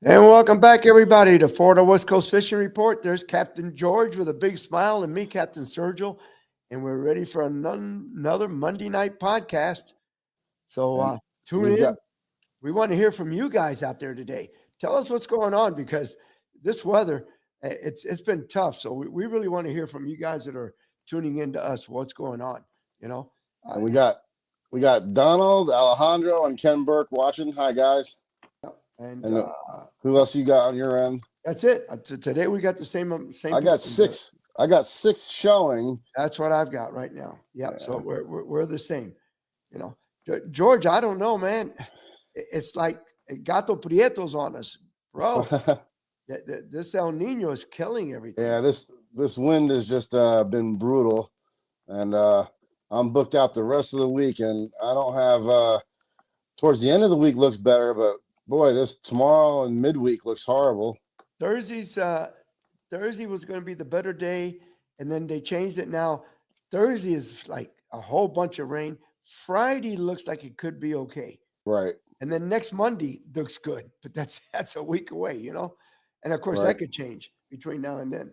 And welcome back, everybody, to Florida West Coast Fishing Report. There's Captain George with a big smile, and me, Captain Sergio, and we're ready for another Monday night podcast. So And tune we've in. got We want to hear from you guys out there today. Tell us what's going on because this weather, it's been tough. So we really want to hear from you guys that are tuning in to us. What's going on? You know, uh, and we got Donald, Alejandro, and Ken Burke watching. Hi guys. and And who else you got on your end? that's it. Today we got the same I got people. six. I got six showing. That's what I've got right now. Yep. So Yeah. we're the same. You know, George. I don't know, man. It's like Gato Prieto's on us, bro. This El Nino is killing everything. Yeah, this wind has just been brutal, and I'm booked out the rest of the week, and I don't have. Towards the end of the week looks better, but boy, this tomorrow and midweek looks horrible. Thursday was going to be the better day, and then they changed it. Now Thursday is like a whole bunch of rain. Friday looks like it could be okay, Right. and then next Monday looks good, but that's a week away, And of course, Right. that could change between now and then.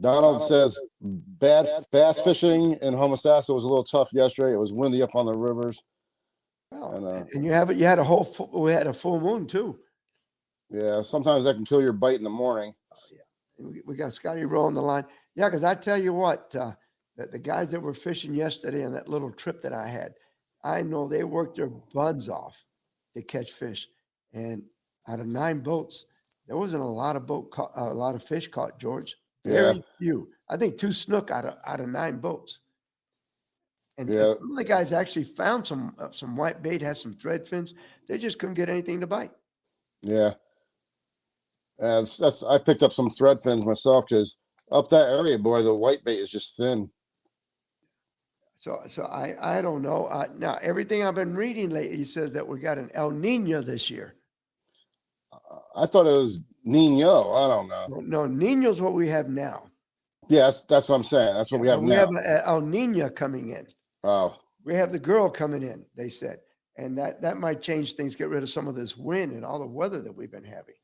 Donald says bad bass fishing in Homosassa was a little tough yesterday. It was windy up on the rivers. Well, And and you had we had a full moon too. yeah, sometimes that can kill your bite in the morning. We got Scotty Rowe on the line. Yeah, because I tell you what, the guys that were fishing yesterday on that little trip that I had, I know they worked their buns off to catch fish. And out of 9 boats, there wasn't a lot of a lot of fish caught, George. Yeah, Very few. I think 2 snook out of 9 boats. And yeah, some of the guys actually found some white bait, had some thread fins. They just couldn't get anything to bite. yeah. And that's I picked up some thread fins myself because up that area, boy, the white bait is just thin. So I don't know. Now everything I've been reading lately says that we got an El Nino this year. I thought it was Nino. I don't know. No, Nino's what we have now. Yeah, that's what I'm saying. That's what we have We now. have a El Nino coming in. Oh, We have the girl coming in. They said, and that might change things. Get rid of some of this wind and all the weather that we've been having.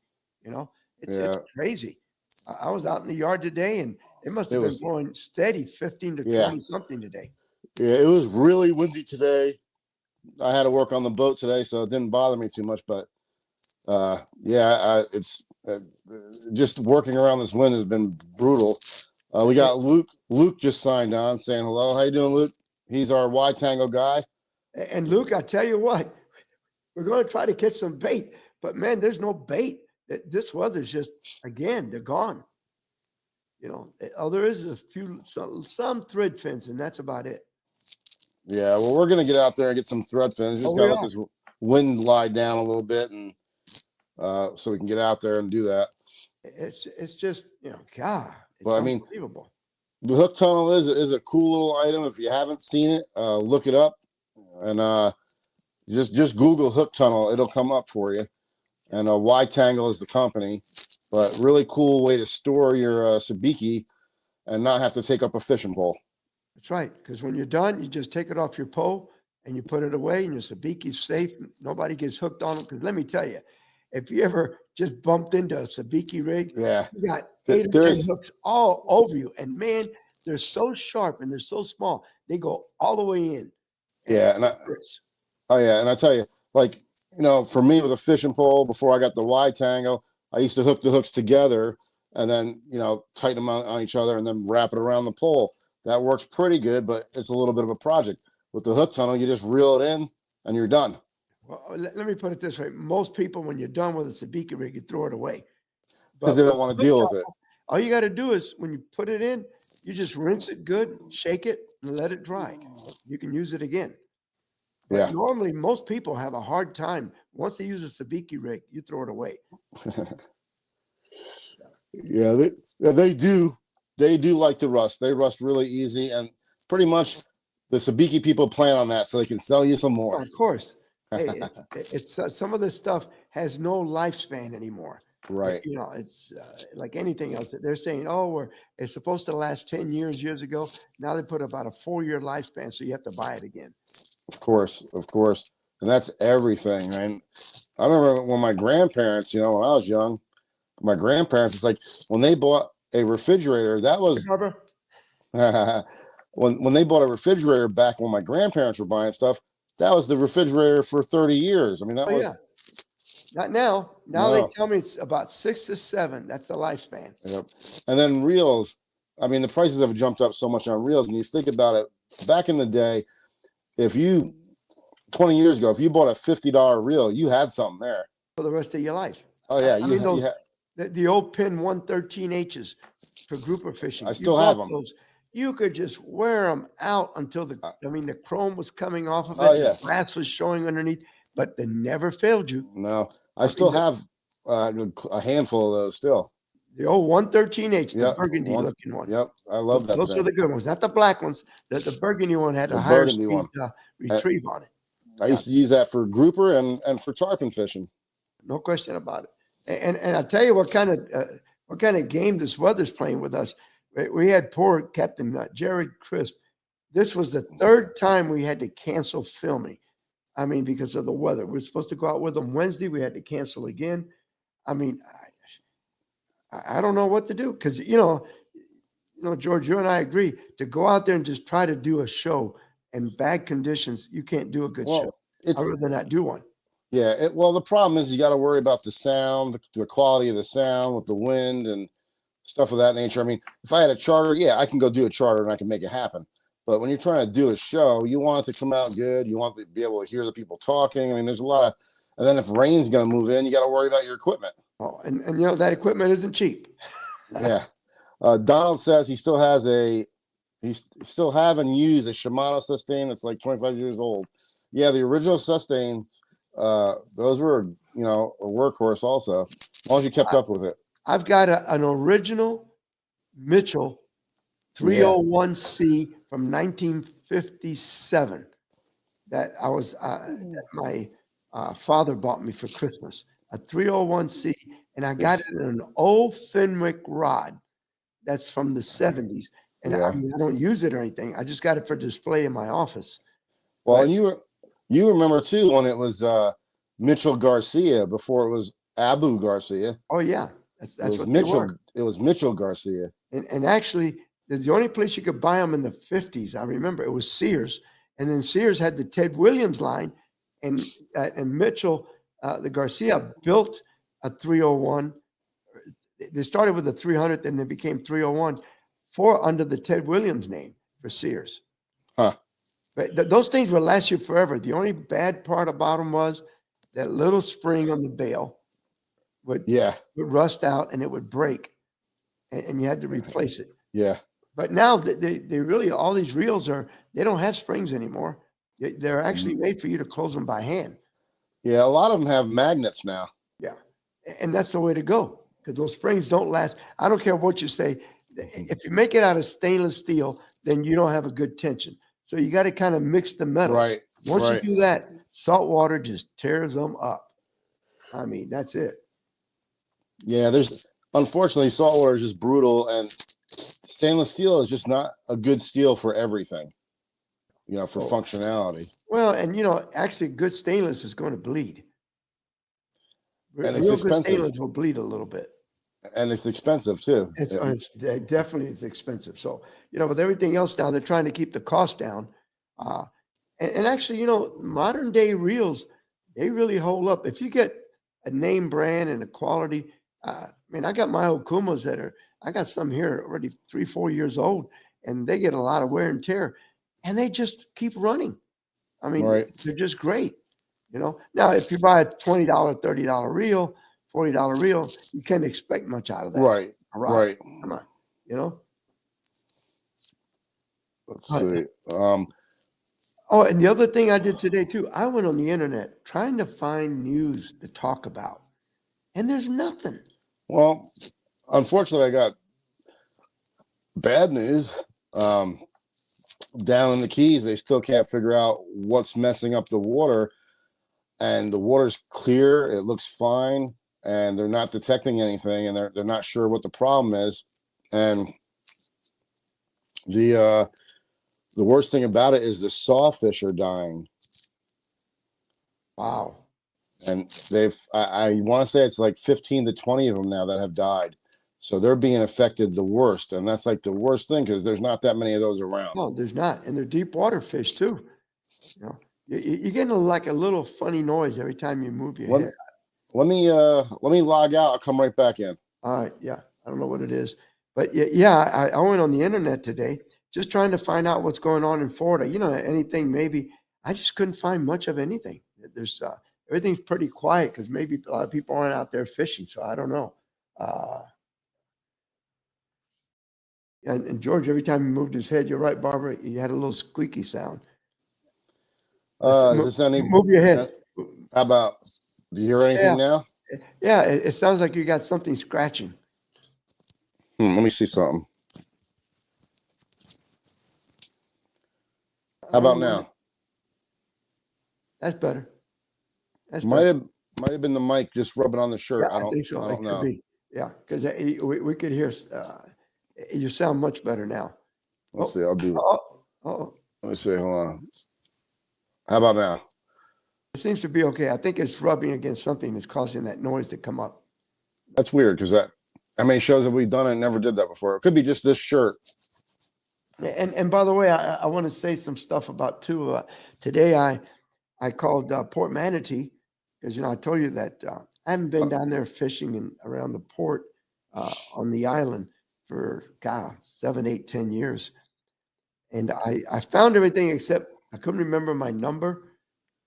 It's yeah. crazy. I was out in the yard today, and it must It have been was blowing steady, 15 to yeah, 20 something today. yeah. It was really windy today. I had to work on the boat today, so it didn't bother me too much. But yeah, it's just working around this wind has been brutal. We got Luke. Luke just signed on, saying hello. How you doing, Luke? He's our Y Tango guy. And Luke, I tell you what, we're going to try to catch some bait, but man, there's no bait. This weather's just again, they're gone. All there is a few some thread fins, and that's about it. Yeah, well, we're gonna get out there and get some thread fins. Just Oh, gotta we let are. this wind lie down a little bit, and so we can get out there and do that. It's just God, it's But I mean, unbelievable. the hook tunnel is a cool little item. If you haven't seen it, look it up, and just Google hook tunnel. It'll come up for you. And Y Tangle is the company, but really cool way to store your sabiki and not have to take up a fishing pole. That's right. Because when you're done, you just take it off your pole and you put it away, and your sabiki's safe. Nobody gets hooked on it. Because let me tell you, if you ever just bumped into a sabiki rig, Yeah, you got 8 or 10 there's hooks all over you. And man, they're so sharp and they're so small. They go all the way in. And yeah, it and hurts. I tell you, like for me with a fishing pole before I got the Y Tangle, I used to hook the hooks together and then tighten them on each other and then wrap it around the pole. That works pretty good, but it's a little bit of a project. With the hook tunnel, you just reel it in and you're done Well, let me put it this way. Most people, when you're done with a sabiki rig, you throw it away. because But they with don't want to hook deal with it. tunnel, all you got to do is when you put it in, you just rinse it good, shake it, and let it dry. You can use it again. But Yeah, normally, most people have a hard time. Once they use a sabiki rig, you throw it away. yeah, they do. They do like to rust. They rust really easy, and pretty much the sabiki people plan on that so they can sell you some Oh, more. of course. Hey, it's some of this stuff has no lifespan anymore. Right. It's like anything else. They're saying, oh, it's supposed to last 10 years ago. Now they put about a 4-year lifespan, so you have to buy it again. Of course. and that's everything. And I remember when my grandparents, when I was young, my grandparents, it's like when they bought a refrigerator, that Hey, was Barbara? when they bought a refrigerator back when my grandparents were buying stuff, that was the refrigerator for 30 years. I mean, that Oh, yeah. was Not now. Now they no. tell me it's about 6 to 7. That's the lifespan. Yep. And then reels, I mean, the prices have jumped up so much on reels. And you think about it, back in the day, if you 20 years ago, if you bought a $50 reel, you had something there. For the rest of your life. Oh yeah, I mean, you had. the old pin 113Hs for grouper fishing. I You still have bought them. those. You could just wear them out until Uh, the chrome was coming off of oh it. yeah, The brass was showing underneath, but they never failed you. no, I I still mean, have a handful of those still. the old 113H, the Yep, burgundy looking one. Yep, I love that Those are thing. the good ones, not the black ones. The burgundy one had The a higher burgundy speed one. Uh, retrieve on it. I Yeah, used to use that for grouper and for tarpon fishing. no question about it. And I tell you what kind of game this weather's playing with us. We had poor Captain Jared Crisp. This was the third time we had to cancel filming. I mean, because of the weather. We were supposed to go out with them Wednesday. We had to cancel again. I mean, I don't know what to do because George, you and I agree to go out there and just try to do a show in bad conditions. You can't do a good show. Well, I'd it's rather not do one. yeah. Well, the problem is you got to worry about the sound, the quality of the sound with the wind and stuff of that nature. I mean, if I had a charter, yeah, I can go do a charter and I can make it happen. But when you're trying to do a show, you want it to come out good. You want to be able to hear the people talking. I mean, there's a lot of, and then if rain's going to move in, you got to worry about your equipment. Oh, and that equipment isn't cheap. Yeah. Donald says he still has still have and use a Shimano Sustain that's like 25 years old. Yeah, the original Sustains, those were, a workhorse also, as long as you kept up with it. I've got an original Mitchell Yeah. 301C from 1957 that my father bought me for Christmas. A 301C, and I got it in an old Fenwick rod that's from the 70s. And Yeah. I mean, I don't use it or anything. I just got it for display in my office. Well, But and you remember too when it was Mitchell Garcia before it was Abu Garcia. oh yeah, It that's was what they Mitchell. were. It was Mitchell Garcia. And actually, the only place you could buy them in the 50s, I remember it was Sears. And then Sears had the Ted Williams line, and Mitchell, the Garcia built a 301. They started with a 300, then they became 301 under the Ted Williams name for Sears. Huh. But those things will last you forever. The only bad part about them was that little spring on the bail would Yeah. rust out and it would break, and you had to replace it. Yeah. But now they really, all these reels they don't have springs anymore. They're actually made for you to close them by hand. Yeah. A lot of them have magnets now. Yeah. And that's the way to go because those springs don't last. I don't care what you say. If you make it out of stainless steel, then you don't have a good tension. So you got to kind of mix the metals. Right. Once Right. you do that, salt water just tears them up. I mean, that's it. Yeah. Unfortunately, saltwater is just brutal, and stainless steel is just not a good steel for everything, for functionality. Well, and actually, good stainless is going to bleed. And it's Real good expensive. stainless will bleed a little bit. And it's expensive too. It's definitely it's expensive. So with everything else now, they're trying to keep the cost down. And actually, modern day reels, they really hold up. If you get a name brand and a quality, I got my Okumas I got some here already 3-4 years old, and they get a lot of wear and tear, and they just keep running. I mean, Right. they're just great. Now if you buy a $20, $30 reel, $40 reel, you can't expect much out of that. Right. Right. Right. Come on, Let's Right. see. Oh, and the other thing I did today too, I went on the internet trying to find news to talk about, and there's nothing. Well, unfortunately, I got bad news. Down in the Keys, they still can't figure out what's messing up the water, and the water's clear. It looks fine, and they're not detecting anything, and they're not sure what the problem is. And the worst thing about it is the sawfish are dying. Wow. And I want to say it's like 15 to 20 of them now that have died. So they're being affected the worst. And that's like the worst thing because there's not that many of those around. No, there's not. And they're deep water fish too. You know, you're getting like a little funny noise every time you move your head. Let me log out. I'll come right back in. All right. Yeah. I don't know what it is. But yeah, I went on the internet today just trying to find out what's going on in Florida. You know, anything maybe. I just couldn't find much of anything. There's everything's pretty quiet because maybe a lot of people aren't out there fishing. So I don't know. And George, every time he moved his head, you're right, Barbara, he had a little squeaky sound. Is this any? Move your head. How about? Do you hear anything now? Yeah, it sounds like you got something scratching. Let me see something. How about now? That's better. That's might have been the mic just rubbing on the shirt. Yeah, I think so. It could be. Yeah, because we could hear. You sound much better now. Let's see. I'll do. Let me see. Hold on. How about now? It seems to be okay. I think it's rubbing against something that's causing that noise to come up. That's weird because how many shows have we done and never did that before? It could be just this shirt. And by the way, I want to say some stuff about too. Today I called Port Manatee because I told you that I haven't been down there fishing and around the port on the island for 7, 8, 10 years, and I found everything except I couldn't remember my number.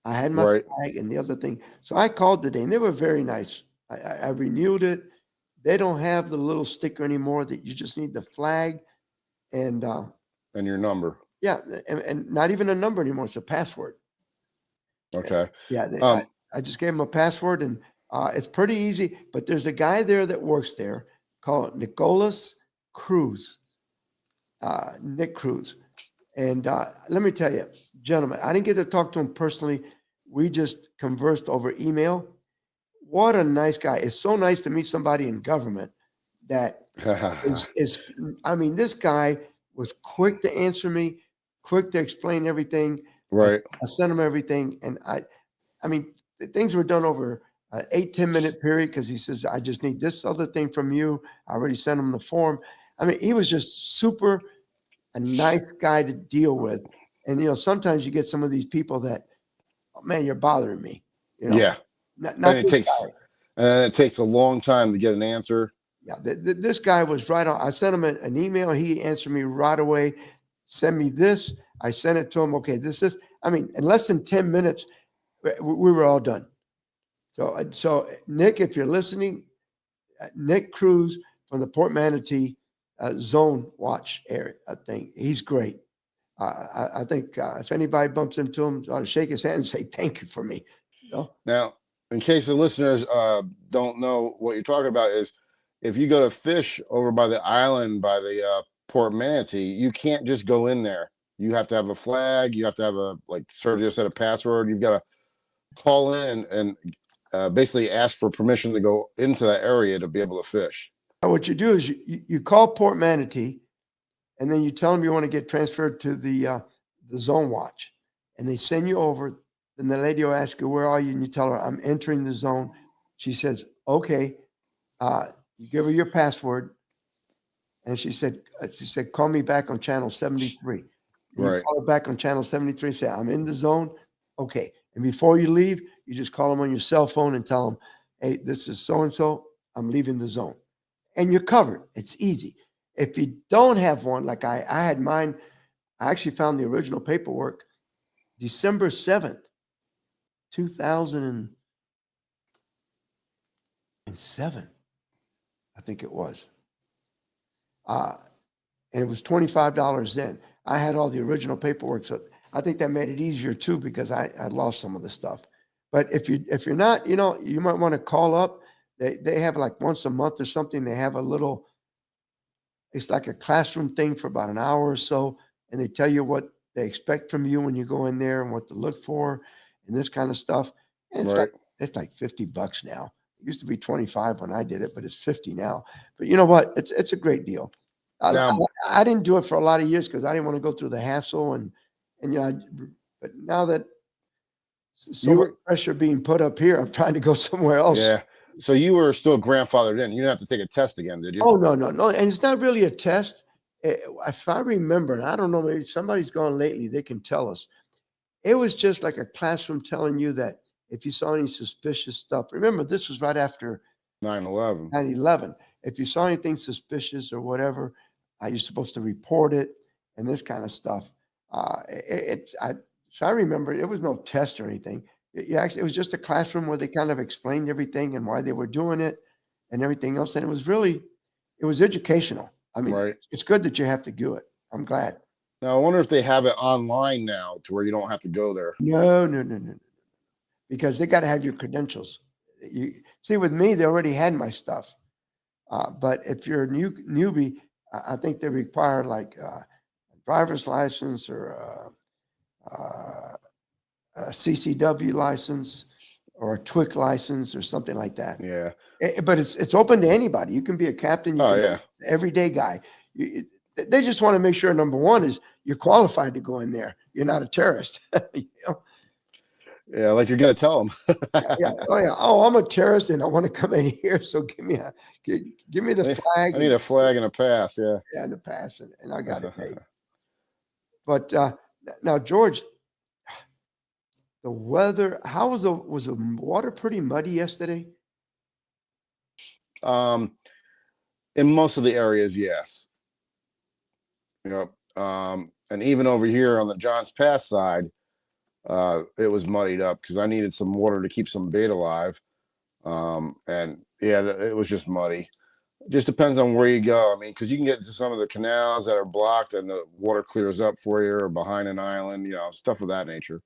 I had my flag and the other thing, so I called today, and they were very nice. I renewed it. They don't have the little sticker anymore that you just need the flag and your number. Yeah, and not even a number anymore. It's a password. Okay. Yeah, I just gave him a password, and it's pretty easy. But there's a guy there that works there called Nicholas Cruz, Nick Cruz. And let me tell you, gentlemen, I didn't get to talk to him personally. We just conversed over email. What a nice guy. It's so nice to meet somebody in government that is I mean, this guy was quick to answer me, quick to explain everything. Right. I sent him everything. And I mean, things were done over an 8-10 minute period because he says, I just need this other thing from you. I already sent him the form. I mean, he was just a nice guy to deal with. And, sometimes you get some of these people that, oh, man, you're bothering me. Yeah. Not it takes a long time to get an answer. Yeah. This guy was right on. I sent him an email. He answered me right away. Send me this. I sent it to him. Okay, I mean, in less than 10 minutes, we were all done. So Nick, if you're listening, Nick Cruz from the Port Manatee Zone Watch area, I think he's great. I think if anybody bumps into him, I ought to shake his hand and say thank you for me. Now, in case the listeners don't know what you're talking about, is if you go to fish over by the island by the Port Manatee, you can't just go in there. You have to have a flag. You have to have like Sergio said, a password. You've got to call in and basically ask for permission to go into that area to be able to fish. What you do is you call Port Manatee, and then you tell them you want to get transferred to the Zone Watch, and they send you over. Then the lady will ask you, where are you? And you tell her, I'm entering the zone. She says, okay. You give her your password. And she said, call me back on channel 73. And you call her back on channel 73, say, I'm in the zone. Okay. And before you leave, you just call them on your cell phone and tell them, hey, this is so-and-so. I'm leaving the zone. And you're covered. It's easy. If you don't have one, like I had mine, I actually found the original paperwork December 7th, 2007. I think it was. And it was $25 then. I had all the original paperwork. So I think that made it easier too, because I lost some of the stuff. But if you're not, you might want to call up. They have like once a month or something. They have it's like a classroom thing for about an hour or so. And they tell you what they expect from you when you go in there and what to look for and this kind of stuff. And it's like $50 now. It used to be 25 when I did it, but it's 50 now. But you know what? It's a great deal. I didn't do it for a lot of years because I didn't want to go through the hassle but now that so You much were, pressure being put up here. I'm trying to go somewhere else. yeah. So you were still grandfathered in. You didn't have to take a test again, did you? Oh, no, no, no. And it's not really a test. If I remember, and I don't know, maybe somebody's gone lately, they can tell us. It was just like a classroom telling you that if you saw any suspicious stuff, remember, this was right after 9/11. 9/11. If you saw anything suspicious or whatever, you're supposed to report it and this kind of stuff. So I remember it was no test or anything. It was just a classroom where they kind of explained everything and why they were doing it and everything else. And it was educational. I mean, Right. it's good that you have to do it. I'm glad. Now I wonder if they have it online now to where you don't have to go there. No, no, no, no, no. Because they got to have your credentials. You see, with me, they already had my stuff. But if you're a newbie, I think they require like a driver's license or a CCW license or a TWIC license or something like that. Yeah. But it's open to anybody. You can be a captain. You Oh can be yeah. an everyday guy. They just want to make sure number one is you're qualified to go in there. You're not a terrorist. You know? Yeah. Like you're gonna tell them. Yeah. Oh yeah. Oh, I'm a terrorist and I want to come in here. So give me the flag. I need a flag and a pass. Yeah. And the pass, and I got it made. But now, George, the weather. How was the water pretty muddy yesterday? In most of the areas, yes. Yep. And even over here on the Johns Pass side, it was muddied up because I needed some water to keep some bait alive. And yeah, it was just muddy. Just depends on where you go. I mean, because you can get into some of the canals that are blocked and the water clears up for you, or behind an island, stuff of that nature.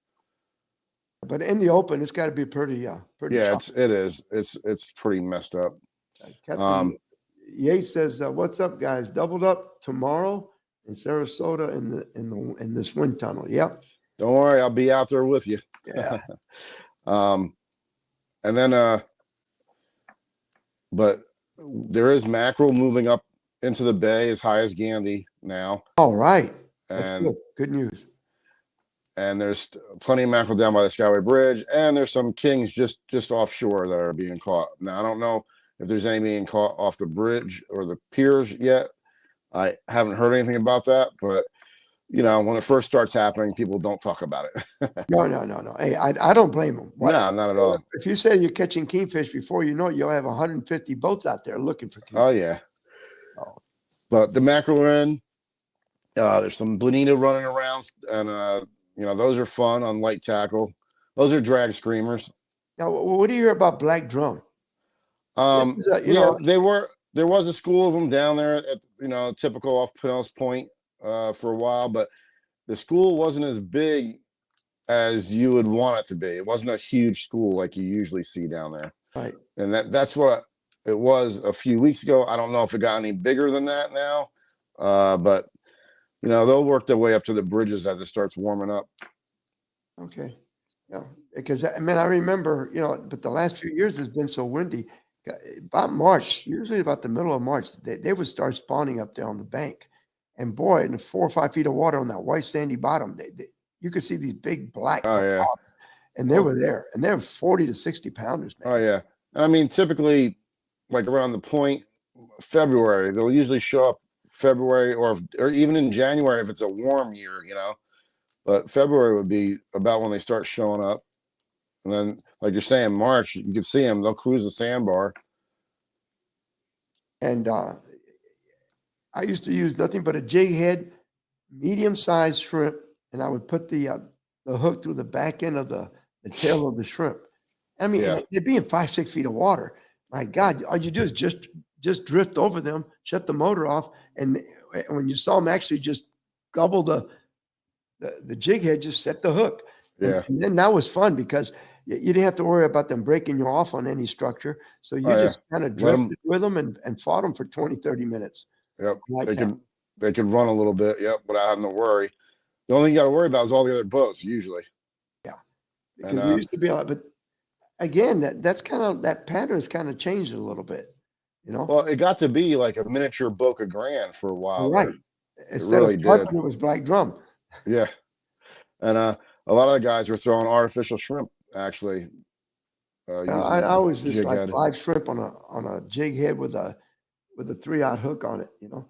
But in the open, it's got to be pretty. Yeah, tough. it is. It's pretty messed up. Captain Yates says, "What's up, guys? Doubled up tomorrow in Sarasota in this wind tunnel." Yep. Don't worry, I'll be out there with you. Yeah. And then, but there is mackerel moving up into the bay as high as Gandy now. All right. That's And good. Good news. and there's plenty of mackerel down by the Skyway Bridge, and there's some kings just offshore that are being caught. Now I don't know if there's any being caught off the bridge or the piers yet. I haven't heard anything about that, but when it first starts happening, people don't talk about it. No. Hey, I don't blame them. No, not at all. If you say you're catching kingfish, before you know it, you'll have 150 boats out there looking for kingfish. Oh yeah. Oh. But the mackerel are in. There's some bonita running around, and those are fun on light tackle. Those are drag screamers. Now, what do you hear about black drum? There was a school of them down there at typical off Pinellas Point for a while, but the school wasn't as big as you would want it to be. It wasn't a huge school like you usually see down there. Right. And that's what it was a few weeks ago. I don't know if it got any bigger than that now, but they'll work their way up to the bridges as it starts warming up. Okay. Yeah, because I remember, but the last few years has been so windy. About March, usually about the middle of March, they would start spawning up there on the bank. And boy, in the 4 or 5 feet of water on that white sandy bottom, you could see these big black. Oh yeah. And they were there, and they're 40 to 60 pounders, man. Oh yeah. And I mean, typically, like around the point February, they'll usually show up February or even in January if it's a warm year, But February would be about when they start showing up. And then, like you're saying, March, you can see them. They'll cruise the sandbar. And I used to use nothing but a jig head, medium-sized shrimp, and I would put the hook through the back end of the tail of the shrimp. I mean, they'd be in 5, 6 feet of water. My God, all you do is just drift over them, shut the motor off, and when you saw them actually just gobble the jig head, just set the hook. Yeah. And then that was fun because you didn't have to worry about them breaking you off on any structure. So you just kind of drifted with them and fought them for 20, 30 minutes. Yep. They can run a little bit. Yep. Without having to worry. The only thing you got to worry about is all the other boats usually. Yeah. Because it used to be a lot, but again, that pattern's kind of changed a little bit, Well, it got to be like a miniature Boca Grande for a while. Right. Instead of tarpon, it was black drum. Yeah. And a lot of the guys were throwing artificial shrimp actually. I Using always just jig like head. live shrimp on a jig head with a 3-aught hook on it, you know.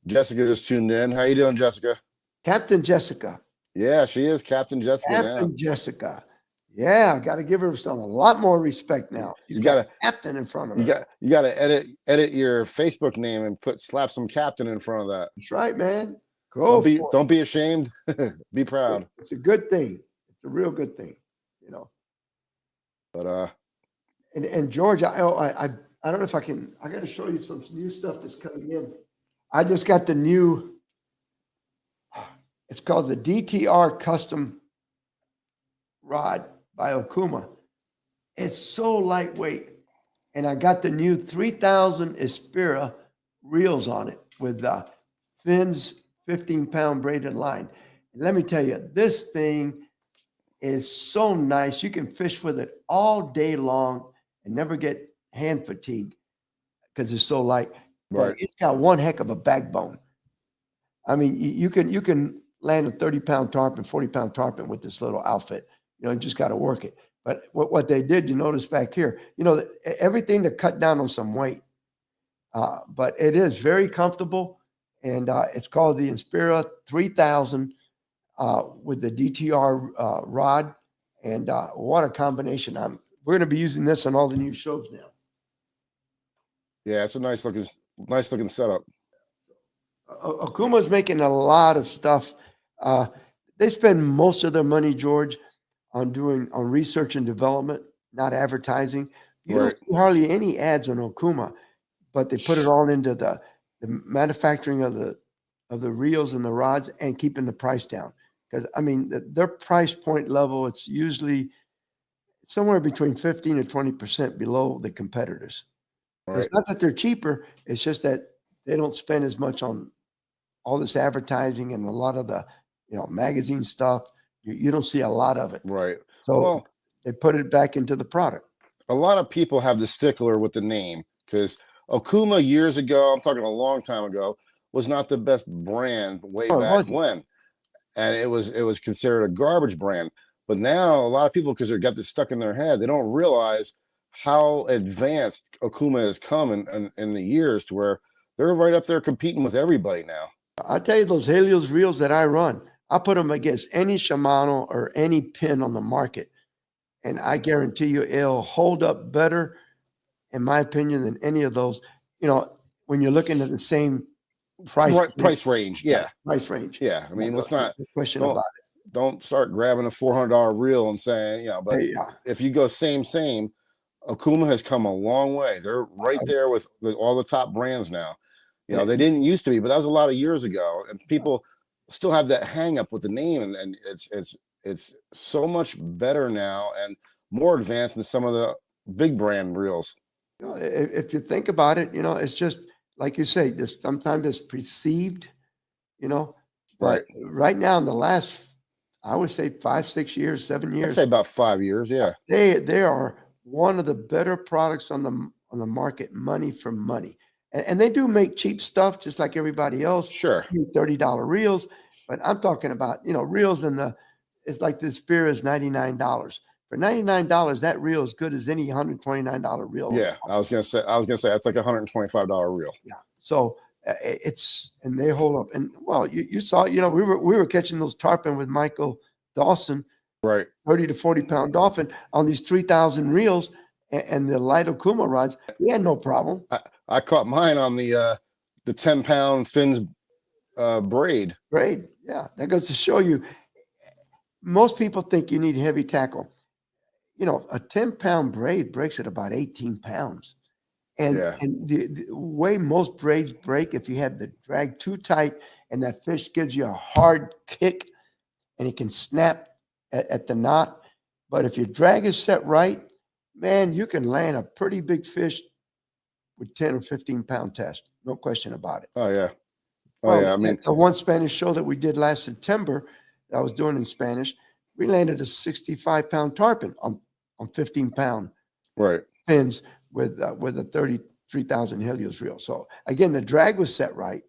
Jessica just tuned in. How you doing, Jessica? Captain Jessica. Yeah, she is Captain Jessica now. Captain Jessica. Yeah, I got to give her a lot more respect now. She's You got gotta captain in front of you her. gotta edit your Facebook name and slap some Captain in front of that. That's right, man. Go for it. Don't be ashamed. Be proud. It's a good thing. It's a real good thing, you know. But And George, I don't know if I can. I got to show you some new stuff that's coming in. I just got the new. It's called the DTR Custom Rod by Okuma. It's so lightweight, and I got the new 3000 Espira reels on it with Finn's 15-pound braided line. And let me tell you, this thing is so nice. You can fish with it all day long and never get hand fatigue because it's so light. right, But it's got one heck of a backbone. I mean, you can land a 30-pound tarpon, 40-pound tarpon with this little outfit. You know, you just got to work it. But what they did, you notice back here, you know, everything to cut down on some weight. But it is very comfortable, and it's called the Inspira 3000 with the DTR rod, and what a combination! We're going to be using this on all the new shows now. yeah, it's a nice looking setup. Akuma's making a lot of stuff. They spend most of their money, George, on research and development, not advertising. You don't see hardly any ads on Okuma, but they put it all into the manufacturing of the reels and the rods and keeping the price down. Because I mean, their price point level, it's usually somewhere between 15 to 20% below the competitors. Right. It's not that they're cheaper; it's just that they don't spend as much on all this advertising and a lot of the, you know, magazine stuff. You don't see a lot of it. Right. So Well, they put it back into the product. a lot of people have the stickler with the name because Okuma years ago, I'm talking a long time ago, was not the best brand way Oh, it back wasn't. when, and it was considered a garbage brand. But now a lot of people, because they got this stuck in their head, they don't realize how advanced Okuma has come in the years to where they're right up there competing with everybody now. I tell you, those Helios reels that I run, I put them against any Shimano or any pin on the market, and I guarantee you it'll hold up better, in my opinion, than any of those. You know, when you're looking at the same price Price range, yeah, price range. yeah. I mean, let's not No question don't about don't start grabbing a $400 reel and saying, you know, it. but Hey, if you go same, Okuma has come a long way. They're right there with all the top brands now. You know, they didn't used to be, but that was a lot of years ago, and people still have that hang up with the name, and it's so much better now and more advanced than some of the big brand reels. you know, if you think about it, you know, it's just like you say, just sometimes it's perceived, you know. Right. But right now, in the last, I would say 5, 6 years, 7 I'd years, say about 5 years. Yeah. they are one of the better products on the market, money for money. And they do make cheap stuff just like everybody else. Sure. $30 reels, but I'm talking about, you know, reels it's like this spear is $99. For $99, that reel is good as any $129 reel. Yeah. I was gonna say that's like $125 reel. Yeah. So and they hold up. And well, you saw, you know, we were catching those tarpon with Michael Dawson, Right. 30 to 40-pound dolphin on these 3,000 reels and the light Okuma rods. We had no problem. I caught mine on the 10-pound Finn's braid. Great. Yeah. That goes to show you, most people think you need heavy tackle. You know, a 10-pound braid breaks at about 18 pounds. And, Yeah. and the way most braids break, if you have the drag too tight and that fish gives you a hard kick and it can snap at the knot. But if your drag is set right, man, you can land a pretty big fish with 10 or 15-pound test. No question about it. Oh yeah. Oh Well, yeah. I mean, the one Spanish show that we did last September that I was doing in Spanish, we landed a 65-pound tarpon on 15-pound right. fins with a 33,000 Helios reel. So again, the drag was set right.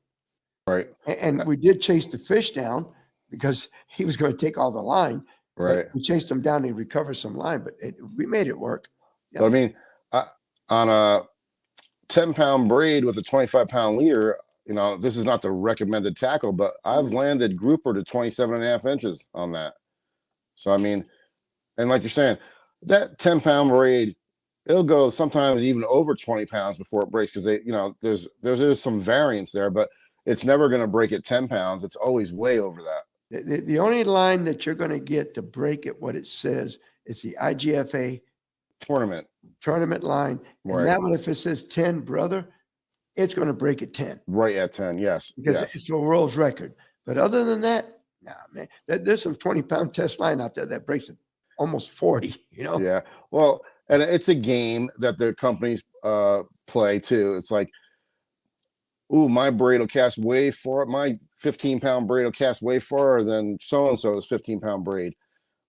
Right. And we did chase the fish down because he was going to take all the line. Right. But we chased them down and recovered some line, but we made it work. Yeah. But I mean, on a 10-pound braid with a 25-pound leader, this is not the recommended tackle, but I've landed grouper to 27.5 inches on that. So, I mean, and like you're saying, that 10-pound braid, it'll go sometimes even over 20 pounds before it breaks, because there's some variance there, but it's never going to break at 10 pounds. It's always way over that. The only line that you're going to get to break it, what it says, is the IGFA tournament line. Right. And that one, if it says 10, brother, it's going to break at 10. Right at 10, yes. Because yes. it's the world's record. But other than that, nah, man, there's some 20-pound test line out there that breaks it almost 40, Yeah. Well, and it's a game that the companies play too. It's like, ooh, my braid will cast way far. My 15-pound braid will cast way farther than so-and-so's 15-pound braid.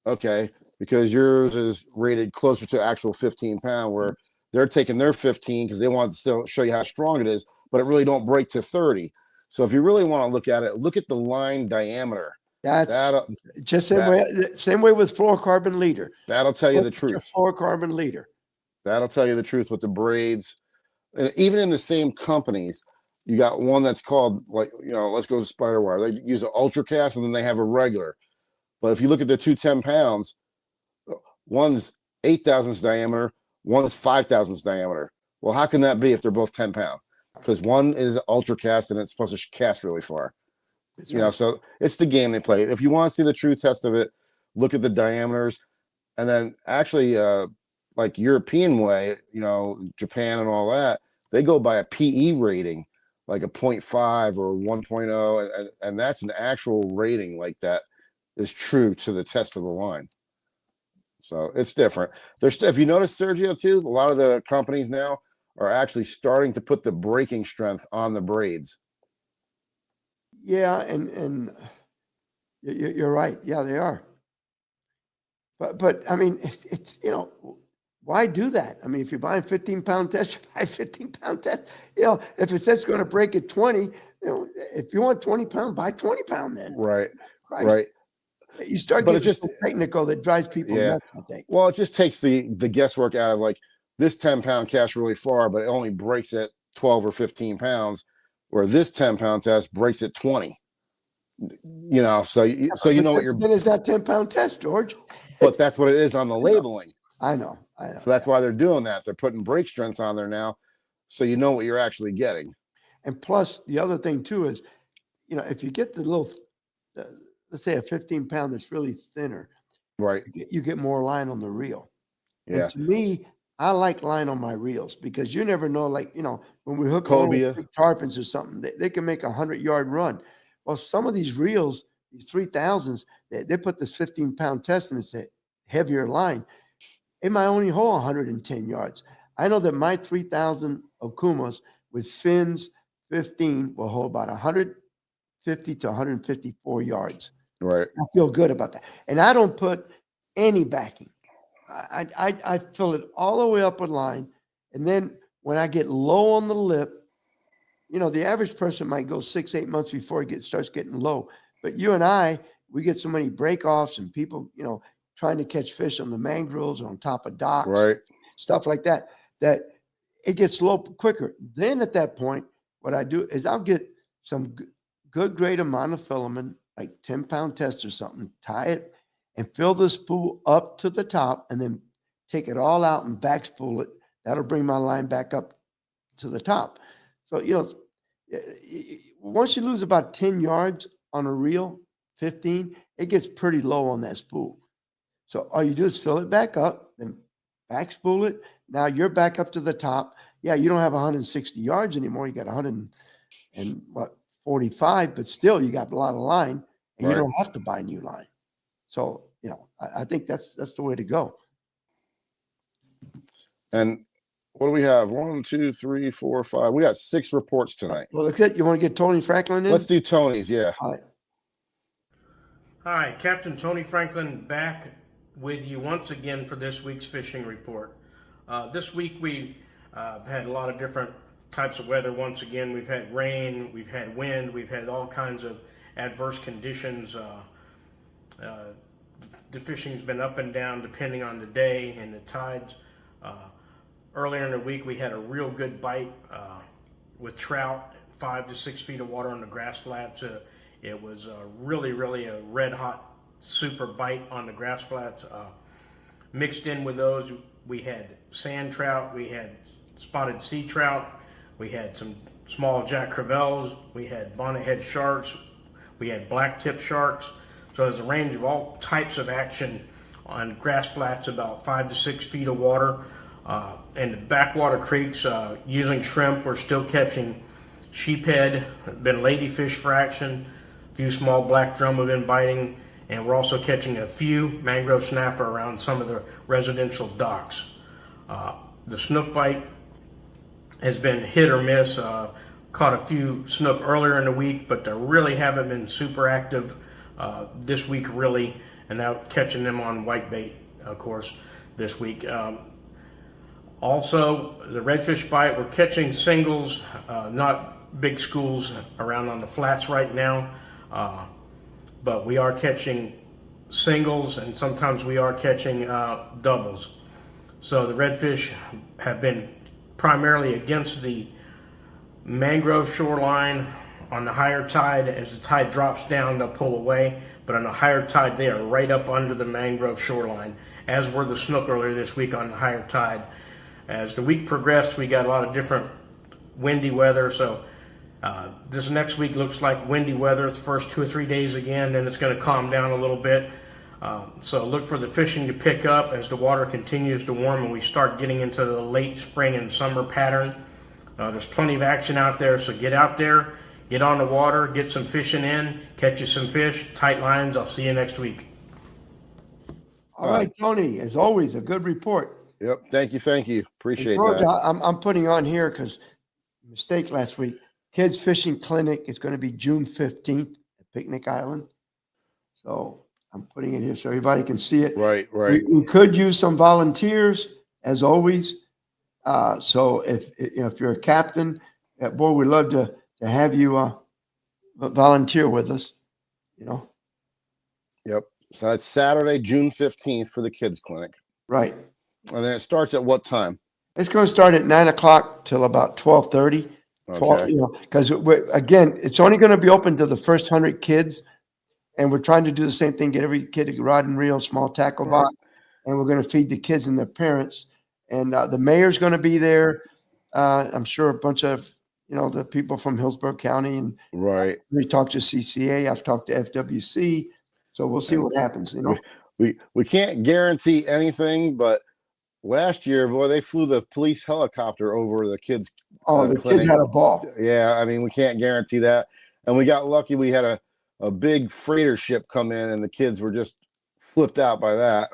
Okay, because yours is rated closer to actual 15-pound, where they're taking their 15 because they want to show you how strong it is, but it really don't break to 30. So if you really want to look at it, look at the line diameter. That's just same way with fluorocarbon leader. That'll tell you the truth. Fluorocarbon leader. That'll tell you the truth with the braids. And even in the same companies, you got one that's called, like, let's go to spider wire. They use an ultra cast and then they have a regular. But if you look at the 10 pounds, one's 8 thousandths diameter, one's 5 thousandths diameter. Well, how can that be if they're both 10 pound? Because one is ultra cast and it's supposed to cast really far. That's right. So it's the game they play. If you want to see the true test of it, look at the diameters. And then actually, like European way, Japan and all that, they go by a PE rating, like a 0.5 or 1.0. And that's an actual rating like that is true to the test of the line. So it's different. If you notice, Sergio, too, a lot of the companies now are actually starting to put the breaking strength on the braids. Yeah, and you're right. Yeah, they are. But I mean, it's why do that? I mean, if you're buying 15-pound test, you buy 15-pound test. If it says it's going to break at 20, if you want 20 pound, buy 20 pound then. Right. Christ. Right. You start getting just technical that drives people nuts, I think. Well, it just takes the guesswork out of, like, this 10-pound casts really far, but it only breaks at 12 or 15 pounds, where this 10-pound test breaks at 20. So you know what you're. Then it's not 10-pound test, George. But that's what it is on the labeling. I know. So that's why they're doing that. They're putting break strengths on there now, so you know what you're actually getting. And plus, the other thing too is, if you get the little, let's say a 15-pound that's really thinner, right? You get more line on the reel. Yeah. And to me, I like line on my reels because you never know. Like when we hook cobia tarpons or something, they can make a 100-yard run. Well, some of these reels, these 3000s, they put this 15-pound test and it's a heavier line. It might only hold 110 yards. I know that my 3000 Okumas with fins 15 will hold about 150 to 154 yards. Right. I feel good about that. And I don't put any backing. I fill it all the way up a line. And then when I get low on the lip, the average person might go 6-8 months before it starts getting low. But you and I, we get so many break-offs and people, trying to catch fish on the mangroves or on top of docks, right, stuff like that, that it gets low quicker. Then at that point, what I do is I'll get some good grade of monofilament, like 10-pound test or something, tie it and fill the spool up to the top and then take it all out and back spool it. That'll bring my line back up to the top. So, once you lose about 10 yards on a reel, 15, it gets pretty low on that spool. So all you do is fill it back up, then back spool it. Now you're back up to the top. Yeah, you don't have 160 yards anymore. You got 145, but still you got a lot of line, and you don't have to buy new line. So, I think that's the way to go. And what do we have? 1, 2, 3, 4, 5. We got 6 reports tonight. Well, look at you want to get Tony Franklin in? Let's do Tony's, yeah. All right. Hi, Captain Tony Franklin back with you once again for this week's fishing report. This week we had a lot of different types of weather. Once again, we've had rain, we've had wind, we've had all kinds of adverse conditions. the fishing's been up and down depending on the day and the tides. Earlier in the week, we had a real good bite with trout, 5 to 6 feet of water on the grass flats. It was really a red hot super bite on the grass flats. Mixed in with those, we had sand trout, we had spotted sea trout, we had some small jack crevalles, we had bonnethead sharks, we had black tip sharks. So there's a range of all types of action on grass flats, about 5 to 6 feet of water. And the backwater creeks, using shrimp, we're still catching sheephead, been ladyfish for action, a few small black drum have been biting, and we're also catching a few mangrove snapper around some of the residential docks. The snook bite has been hit or miss. Caught a few snook earlier in the week, but they really haven't been super active this week, really, and now catching them on whitebait, of course, this week. Also, the redfish bite, we're catching singles, not big schools around on the flats right now, but we are catching singles, and sometimes we are catching doubles. So the redfish have been primarily against the mangrove shoreline. On the higher tide, as the tide drops down, they'll pull away, but on the higher tide, they are right up under the mangrove shoreline, as were the snook earlier this week on the higher tide. As the week progressed, we got a lot of different windy weather, so this next week looks like windy weather the first 2 or 3 days again, then it's going to calm down a little bit. So look for the fishing to pick up as the water continues to warm and we start getting into the late spring and summer pattern. There's plenty of action out there, so get out there, get on the water, get some fishing in, catch you some fish, tight lines. I'll see you next week. All right, Tony, as always, a good report. Yep. Thank you. Appreciate George, that. I'm putting on here because mistake last week. Kids Fishing Clinic is going to be June 15th at Picnic Island. So I'm putting it here so everybody can see it. Right. We could use some volunteers, as always. So if you're a captain, boy, we'd love to have you volunteer with us. Yep. So that's Saturday, June 15th for the kids clinic. Right. And then it starts at what time? It's going to start at 9 o'clock till about 12:30. Okay. Because again, it's only going to be open to the first 100 kids, and we're trying to do the same thing, get every kid a rod and reel, small tackle box, and we're going to feed the kids and their parents. And the mayor's going to be there. I'm sure a bunch of the people from Hillsborough County, and Right. we talked to CCA. I've talked to FWC, so we'll see what happens. We can't guarantee anything, but last year, boy, they flew the police helicopter over the kids. The clinic. kids had a ball. Yeah, I mean, we can't guarantee that. And we got lucky. We had a big freighter ship come in, and the kids were just flipped out by that.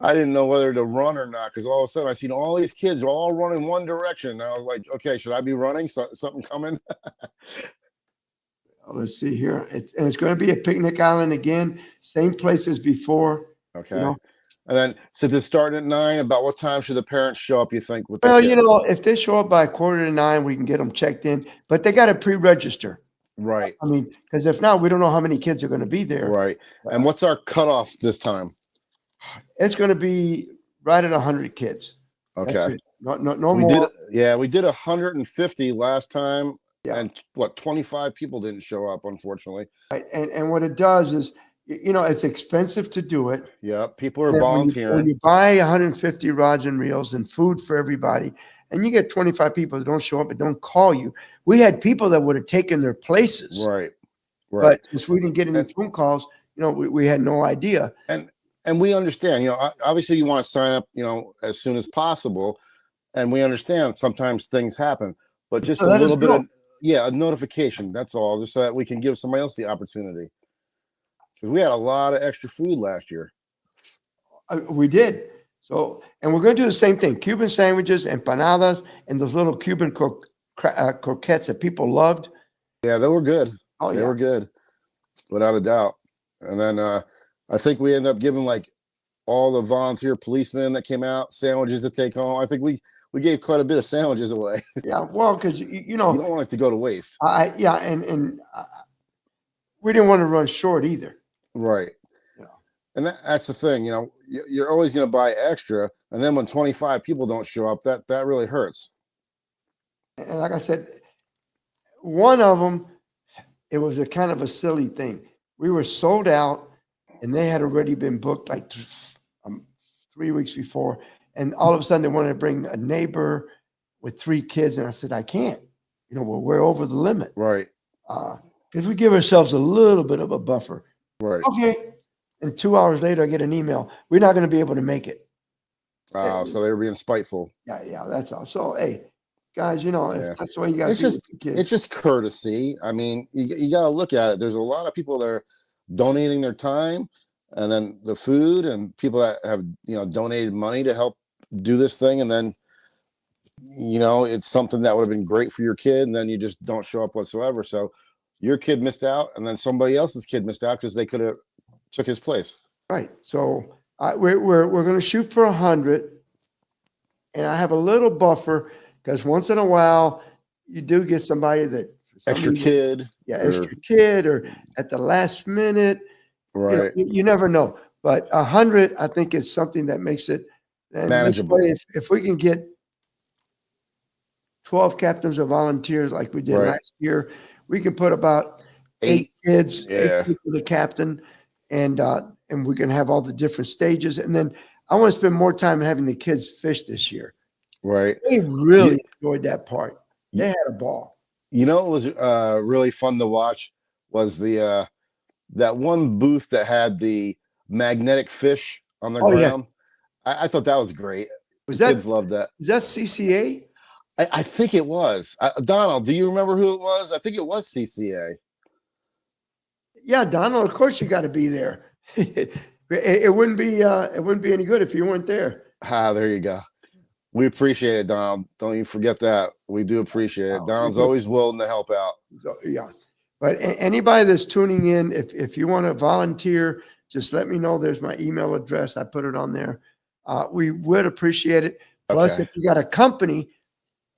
I didn't know whether to run or not, because all of a sudden I seen all these kids all running one direction. And I was like, okay, should I be running? Something coming? Let's see here. It's going to be at Picnic Island again, same place as before. Okay. And then, so to start at 9, about what time should the parents show up, you think? With Well, kids? if they show up by 8:45, we can get them checked in, but they got to pre-register. Right. I mean, because if not, we don't know how many kids are going to be there. Right. And what's our cutoff this time? It's going to be right at 100 kids. Okay. That's it. No more. We did 150 last time, Yeah. and 25 people didn't show up, unfortunately. Right. And what it does is, it's expensive to do it. Yeah, people are And volunteering. when you buy 150 rods and reels and food for everybody, and you get 25 people that don't show up and don't call you, we had people that would have taken their places. Right. But since we didn't get any phone calls, we had no idea. And we understand, obviously you want to sign up, as soon as possible. And we understand sometimes things happen, but just So a let us little bit know. of, a notification. That's all, just so that we can give somebody else the opportunity. Because we had a lot of extra food last year. We did. So, and we're going to do the same thing: Cuban sandwiches, empanadas, and those little Cuban croquettes that people loved. Yeah, they were good. Oh, They yeah. were good, without a doubt. And then I think we ended up giving all the volunteer policemen that came out sandwiches to take home. I think we gave quite a bit of sandwiches away. Yeah. Well, because You don't want it to go to waste. and we didn't want to run short either. Right. And that's the thing, you're always going to buy extra, and then when 25 people don't show up, that really hurts. And like I said, one of them, it was a kind of a silly thing. We were sold out, and they had already been booked like 3 weeks before. And all of a sudden, they wanted to bring a neighbor with 3 kids, and I said, I can't. We're over the limit. Right. If we give ourselves a little bit of a buffer, Right. okay. And 2 hours later, I get an email. We're not going to be able to make it. So they were being spiteful. Yeah, that's all. So, hey, guys, Yeah. if that's the way you got to do with the kids. It's just courtesy. I mean, you got to look at it. There's a lot of people that are donating their time, and then the food, and people that have donated money to help do this thing, and then it's something that would have been great for your kid, and then you just don't show up whatsoever. So your kid missed out, and then somebody else's kid missed out because they could have took his place. Right. So we're going to shoot for 100, and I have a little buffer because once in a while you do get somebody that Extra kid. Yeah, extra kid, or at the last minute. Right. You never know. But 100, I think, is something that makes it Manageable. If we can get 12 captains or volunteers like we did Right. last year, we can put about 8 kids, 8 people the captain, and we can have all the different stages. And then I want to spend more time having the kids fish this year. Right. They really enjoyed that part. They had a ball. It was really fun to watch was the that one booth that had the magnetic fish on the ground. I thought that was great. Kids loved that. Is that CCA? I think it was. Donald, do you remember who it was? I think it was CCA. Yeah, Donald. Of course, you got to be there. It wouldn't be any good if you weren't there. There you go. We appreciate it, Donald. Don't you forget that. We do appreciate it. Donald's always willing to help out. So, yeah. But anybody that's tuning in, if you want to volunteer, just let me know. There's my email address. I put it on there. We would appreciate it. Plus, Okay. if you got a company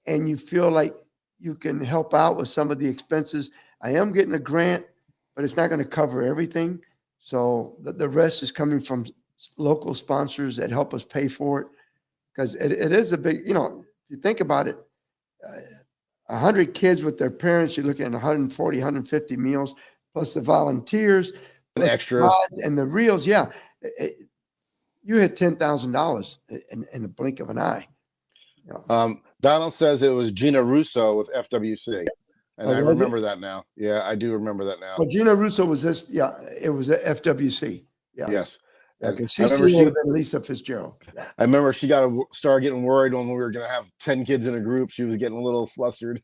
and you feel like you can help out with some of the expenses, I am getting a grant, but it's not going to cover everything. So the rest is coming from local sponsors that help us pay for it. Because it is a big, if you think about it, 100 kids with their parents, you're looking at 140, 150 meals, plus the volunteers. An extra. And the reels, yeah. You hit $10,000 in the blink of an eye. Donald says it was Gina Russo with FWC. And I was remember that now. Yeah, I do remember that now. Well, Gina Russo was this, it was a FWC. Yeah. Yes. Because I remember CC would have been Lisa Fitzgerald. Yeah. I remember she started getting worried when we were going to have 10 kids in a group. She was getting a little flustered.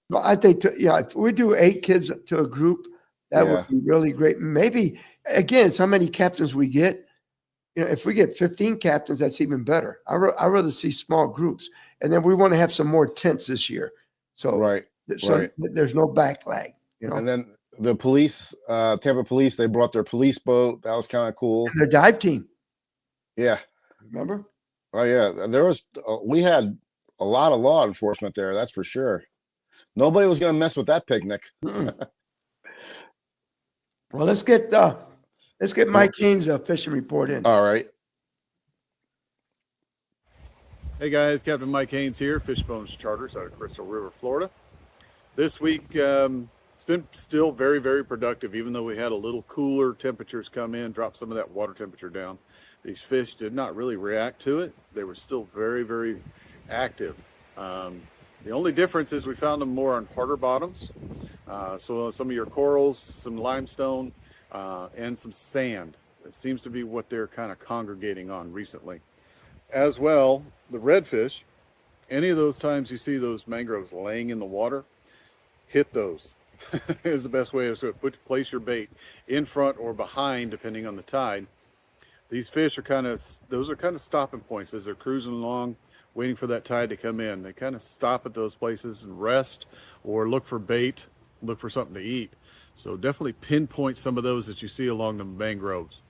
Well, I think, if we do 8 kids to a group, that would be really great. Maybe, again, it's how many captains we get. If we get 15 captains, that's even better. I'd rather see small groups. And then we want to have some more tents this year. So, there's no backlag, And then the police, Tampa police, they brought their police boat. That was kind of cool. And their dive team. Yeah. Remember? Oh, yeah. We had a lot of law enforcement there. That's for sure. Nobody was going to mess with that picnic. Well, let's get Mike Haynes' fishing report in. All right. Hey guys, Captain Mike Haynes here, Fishbones Charters out of Crystal River, Florida. This week, it's been still very, very productive, even though we had a little cooler temperatures come in, drop some of that water temperature down. These fish did not really react to it. They were still very, very active. The only difference is we found them more on harder bottoms. So some of your corals, some limestone, and some sand. It seems to be what they're kind of congregating on recently. As well, the redfish, any of those times you see those mangroves laying in the water, hit those. Is the best way to place your bait in front or behind, depending on the tide. These fish are those are kind of stopping points as they're cruising along, waiting for that tide to come in. They kind of stop at those places and rest or look for bait, look for something to eat. So definitely pinpoint some of those that you see along the mangroves.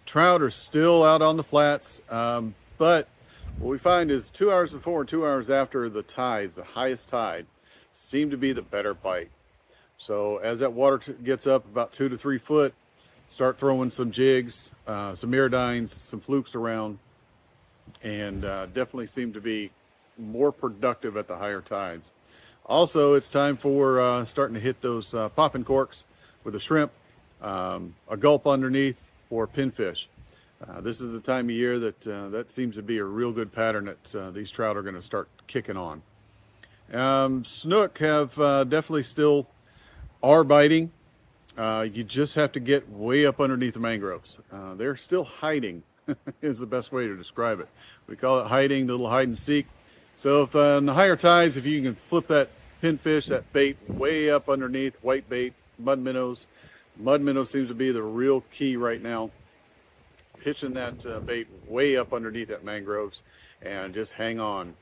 Trout are still out on the flats, but what we find is 2 hours before and 2 hours after the tides, the highest tide, seem to be the better bite. So as that water gets up about 2 to 3 foot, start throwing some jigs, some iridines, some flukes around, and definitely seem to be more productive at the higher tides. Also, it's time for starting to hit those popping corks with a shrimp, a gulp underneath, or pinfish. This is the time of year that that seems to be a real good pattern that these trout are going to start kicking on. Snook have definitely still are biting. You just have to get way up underneath the mangroves. They're still hiding is the best way to describe it. We call it hiding, the little hide and seek. So if in the higher tides, if you can flip that pinfish, that bait way up underneath, white bait, mud minnows. Mud minnow seems to be the real key right now. Pitching that bait way up underneath that mangroves and just hang on.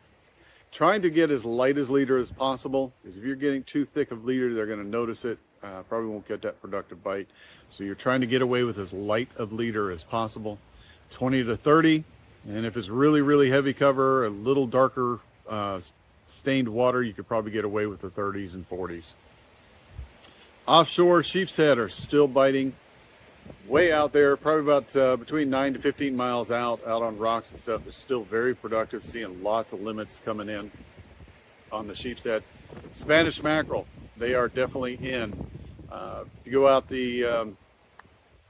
Trying to get as light as leader as possible, because if you're getting too thick of leader, they're going to notice it. Probably won't get that productive bite. So you're trying to get away with as light of leader as possible. 20 to 30. And if it's really, really heavy cover, a little darker stained water, you could probably get away with the 30s and 40s. Offshore, sheepshead are still biting way out there, probably about between 9 to 15 miles out on rocks and stuff. They're still very productive, seeing lots of limits coming in on the sheepshead. Spanish mackerel, they are definitely in. If you go out the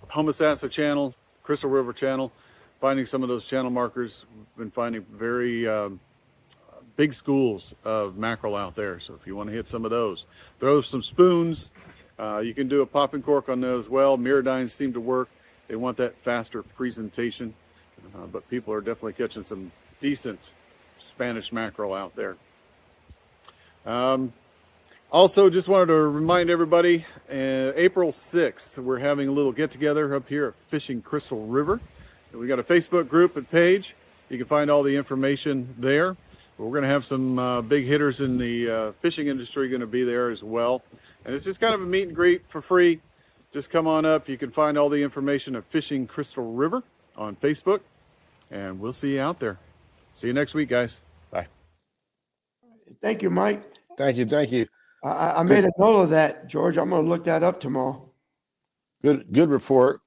Homosassa Channel, Crystal River Channel, finding some of those channel markers, been finding very big schools of mackerel out there. So if you want to hit some of those, throw some spoons. You can do a popping cork on those as well. Miridines seem to work. They want that faster presentation, but people are definitely catching some decent Spanish mackerel out there. Also, just wanted to remind everybody, April 6th, we're having a little get-together up here at Fishing Crystal River. We got a Facebook group and page. You can find all the information there. We're going to have some big hitters in the fishing industry going to be there as well. And it's just kind of a meet and greet for free. Just come on up. You can find all the information at Fishing Crystal River on Facebook. And we'll see you out there. See you next week, guys. Bye. Thank you, Mike. Thank you. Thank you. I made a note of that, George. I'm going to look that up tomorrow. Good report.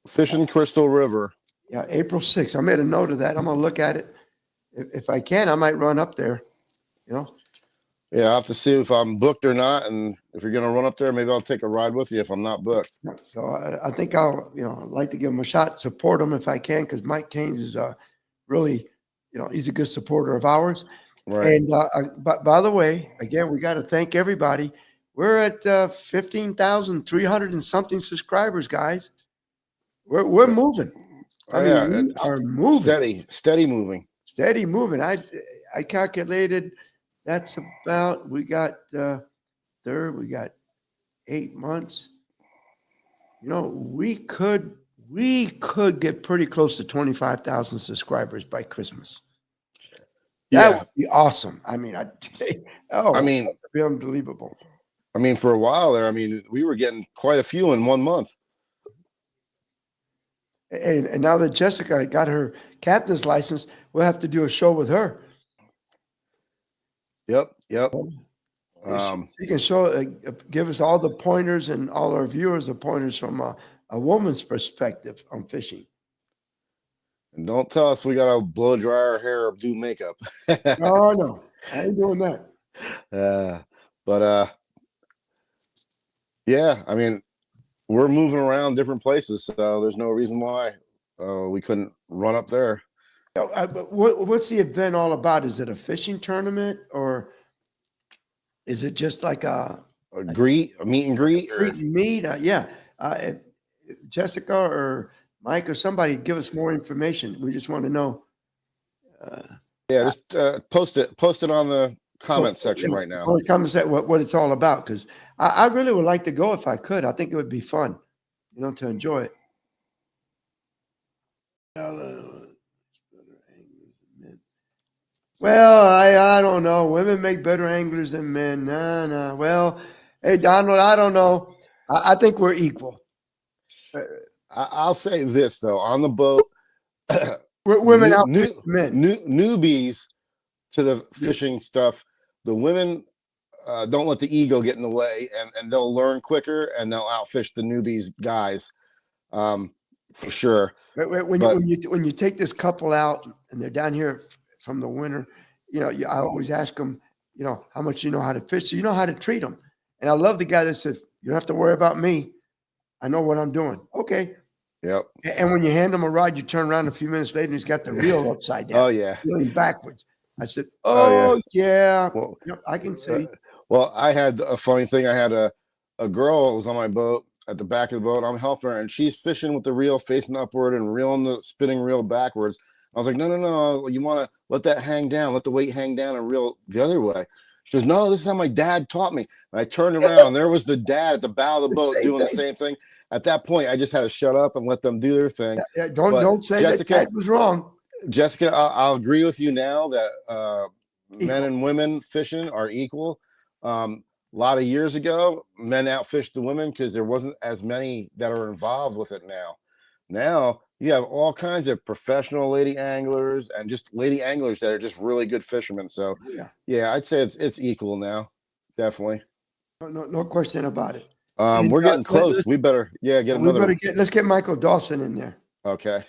Fishing Crystal River. Yeah, April 6th. I made a note of that. I'm going to look at it. If I can, I might run up there, you know. Yeah, I'll have to see if I'm booked or not. And if you're going to run up there, maybe I'll take a ride with you if I'm not booked. So I think I'll, like to give him a shot, support him if I can, because Mike Keynes is really, he's a good supporter of ours. Right. And but by the way, again, we got to thank everybody. We're at 15,300 and something subscribers, guys. We're moving. Oh, yeah. We are moving. Steady moving. Steady moving. I calculated that's about, we got 8 months. We could get pretty close to 25,000 subscribers by Christmas. That would be awesome. I mean, it'd be unbelievable. I mean, for a while there, we were getting quite a few in 1 month. And now that Jessica got her captain's license, we'll have to do a show with her. Yep. She can give us all the pointers and all our viewers the pointers from a woman's perspective on fishing. And don't tell us we got to blow dry our hair or do makeup. No, I ain't doing that. Yeah, we're moving around different places, so there's no reason why we couldn't run up there. But what's the event all about? Is it a fishing tournament, or is it just like a meet and greet? Yeah. Jessica or Mike or somebody give us more information. We just want to know. Just post it on the comment section right now. Well, comment section what it's all about, because I really would like to go if I could. I think it would be fun, to enjoy it. Well, I don't know. Women make better anglers than men. No. Well, hey, Donald, I don't know. I think we're equal. I'll say this though: on the boat, women outfit men. Newbies to the fishing stuff. The women don't let the ego get in the way, and they'll learn quicker and they'll outfish the newbies guys, for sure. When you take this couple out and they're down here from the winter, I always ask them, how much you know how to fish, so you know how to treat them. And I love the guy that says, you don't have to worry about me. I know what I'm doing. Okay. Yep. And when you hand him a rod, you turn around a few minutes later and he's got the reel upside down. Oh yeah. Reeling backwards. I said, yeah. Well, yep, I can see. Well, I had a funny thing. I had a girl that was on my boat at the back of the boat. I'm helping her, and she's fishing with the reel facing upward and reeling the spinning reel backwards. I was like, no. You want to let that hang down, let the weight hang down and reel the other way. She goes, no, this is how my dad taught me. And I turned around, and there was the dad at the bow of the boat doing the same thing. At that point, I just had to shut up and let them do their thing. Yeah, don't say Jessica, that was wrong. Jessica, I'll agree with you now that men and women fishing are equal. A lot of years ago, men outfished the women because there wasn't as many that are involved with it now. Now you have all kinds of professional lady anglers and just lady anglers that are just really good fishermen. So yeah, I'd say it's equal now. Definitely. No question about it. We're getting close. We better get another. Let's get Michael Dawson in there. Okay.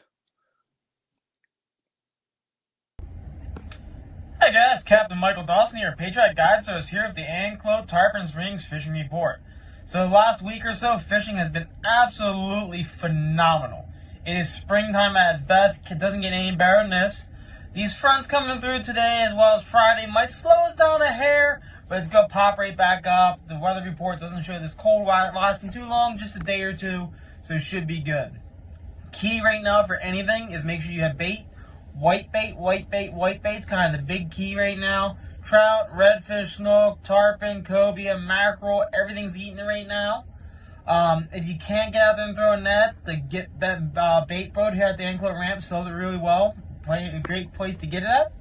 Hey guys, Captain Michael Dawson here, Patriot Guide Service here with the Anclo Tarpon Springs Fishing Report. So the last week or so, fishing has been absolutely phenomenal. It is springtime at its best. It doesn't get any better than this. These fronts coming through today as well as Friday might slow us down a hair, but it's going to pop right back up. The weather report doesn't show this cold lasting too long, just a day or two, so it should be good. Key right now for anything is make sure you have bait. White bait's kind of the big key right now. Trout, redfish, snook, tarpon, cobia, mackerel, everything's eating it right now. If you can't get out there and throw a net, the bait boat here at the Anclo Ramp sells it really well. A great place to get it at.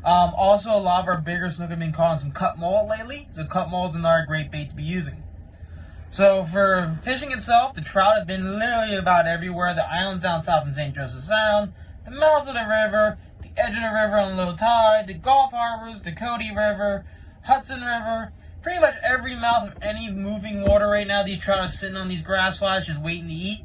Also, a lot of our bigger snook have been caught on some cut mullet lately, so cut mullet's another great bait to be using. So for fishing itself, the trout have been literally about everywhere. The islands down south in St. Joseph Sound, the mouth of the river, the edge of the river on low tide, the Gulf Harbors, the Cody River, Hudson River, pretty much every mouth of any moving water right now. These trout are sitting on these grass flats just waiting to eat.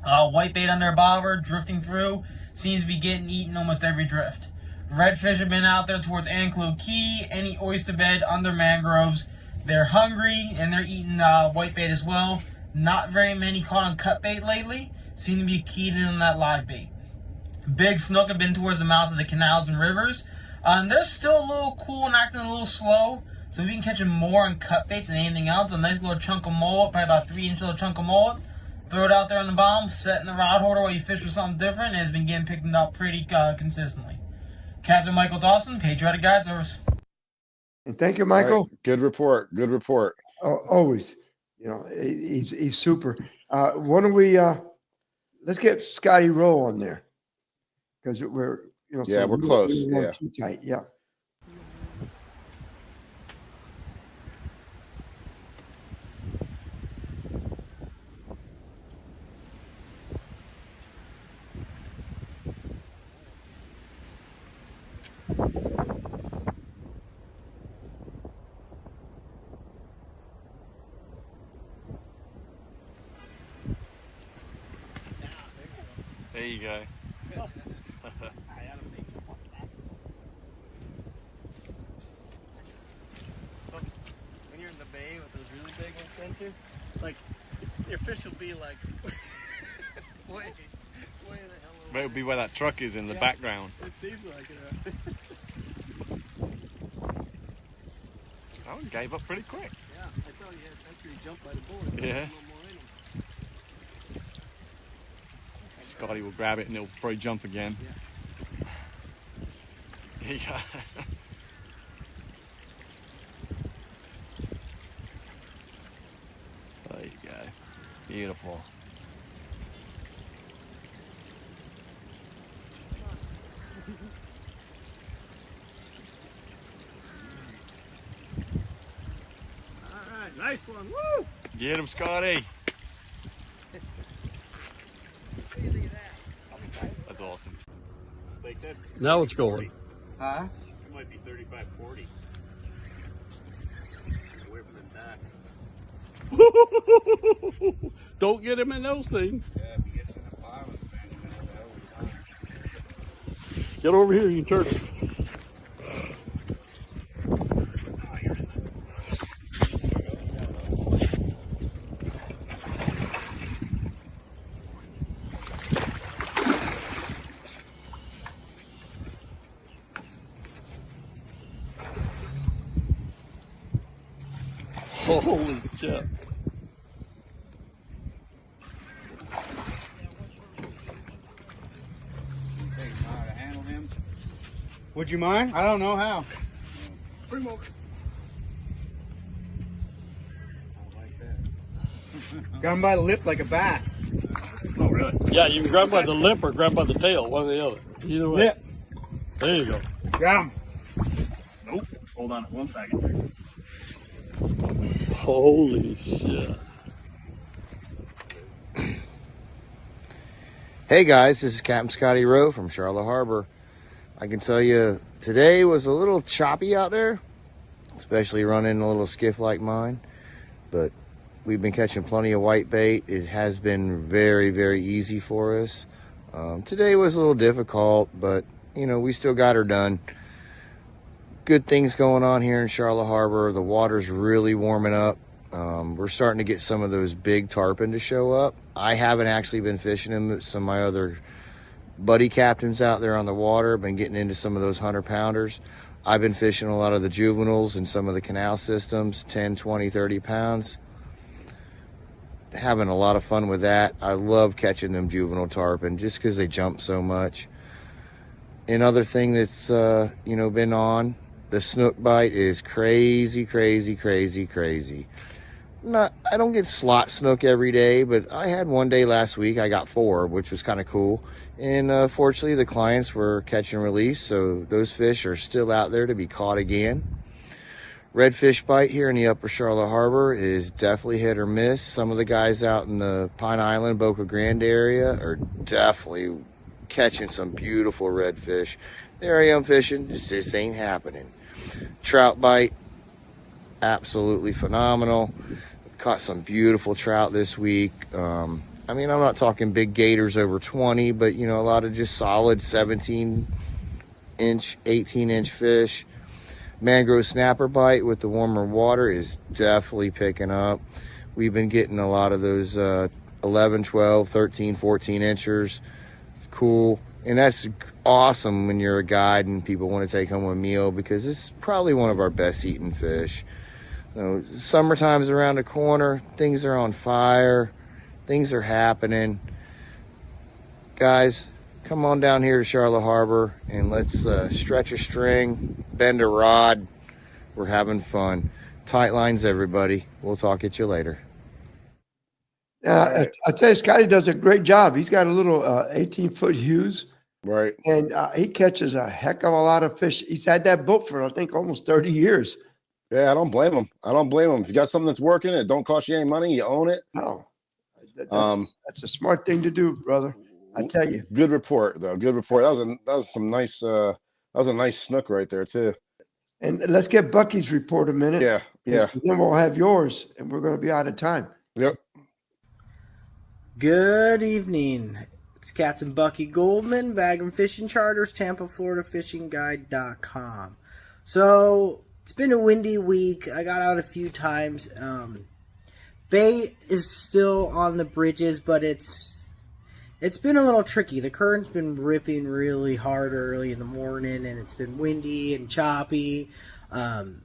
Whitebait on their bobber, drifting through, seems to be getting eaten almost every drift. Redfish have been out there towards Anclo Key, any oyster bed under mangroves. They're hungry and they're eating whitebait as well. Not very many caught on cut bait lately. Seem to be keyed in on that live bait. Big snook have been towards the mouth of the canals and rivers. They're still a little cool and acting a little slow, so we can catch them more on cut bait than anything else. A nice little chunk of mullet, probably about 3-inch little chunk of mullet. Throw it out there on the bottom, set in the rod holder while you fish for something different, and it's been getting picked up pretty consistently. Captain Michael Dawson, Patriotic Guide Service. And thank you, Michael. Right. Good report. Always. He's super. Why don't we let's get Scotty Rowe on there, because we're we're close. Too tight. Yeah. There you go. When you're in the bay with those really big ones, center, like your fish will be like way the hell over. It'll be where that truck is in the background. It seems like it. That one gave up pretty quick. Yeah, I thought he had after he jumped by the board. Yeah. Scotty will grab it and he'll probably jump again. Yeah. There you go. There you go. Beautiful. All right, nice one. Woo! Get him, Scotty. That's awesome. Like that's Now it's going. Huh? it might be 35, 40. away from the docks. Don't get him in those things. Yeah, if he gets in the bottom, man, Get over here, you turtle. Holy shit. Would you mind? I don't know how. Bring him over. Got him by the lip like a bass. Oh, really? Yeah, you can grab by the lip or grab by the tail, one or the other. Either way. Lip. There you go. Got him. Nope. Hold on 1 second. Holy shit. Hey guys, this is Captain Scotty Rowe from Charlotte Harbor. I can tell you today was a little choppy out there, especially running a little skiff like mine, but we've been catching plenty of white bait. It has been very, very easy for us. Today was a little difficult, but you know, we still got her done. Good things going on here in Charlotte Harbor. The water's really warming up. We're starting to get some of those big tarpon to show up. I haven't actually been fishing them. Some of my other buddy captains out there on the water have been getting into some of those 100-pounders. I've been fishing a lot of the juveniles and some of the canal systems, 10, 20, 30 pounds. Having a lot of fun with that. I love catching them juvenile tarpon just because they jump so much. Another thing that's been on, the snook bite is crazy, crazy, crazy, crazy. I don't get slot snook every day, but I had one day last week. I got 4, which was kind of cool. And fortunately, the clients were catch and release, so those fish are still out there to be caught again. Redfish bite here in the upper Charlotte Harbor is definitely hit or miss. Some of the guys out in the Pine Island, Boca Grande area are definitely catching some beautiful redfish. There I am fishing, just ain't happening. Trout bite, absolutely phenomenal. Caught some beautiful trout this week. I'm not talking big gators over 20, but a lot of just solid 17-inch, 18-inch fish. Mangrove snapper bite with the warmer water is definitely picking up. We've been getting a lot of those 11, 12, 13, 14 inchers. Cool. And that's awesome when you're a guide and people want to take home a meal, because it's probably one of our best eating fish. Summertime's around the corner. Things are on fire. Things are happening. Guys, come on down here to Charlotte Harbor and let's stretch a string, bend a rod. We're having fun. Tight lines, everybody. We'll talk at you later. I tell you, Scotty does a great job. He's got a little 18-foot Hughes, Right. and he catches a heck of a lot of fish. He's had that boat for, I think, almost 30 years. Yeah, I don't blame him. If you got something that's working, it don't cost you any money, you own it. No, that's a smart thing to do, brother. I tell you. Good report, though. Good report. That was some nice. That was a nice snook right there too. And let's get Bucky's report a minute. Yeah. Then we'll have yours, and we're going to be out of time. Yep. Good evening. It's Captain Bucky Goldman, Bagram Fishing Charters, Tampa, Florida Fishing Guide.com. So it's been a windy week. I got out a few times. Bait is still on the bridges, but it's been a little tricky. The current's been ripping really hard early in the morning, and it's been windy and choppy.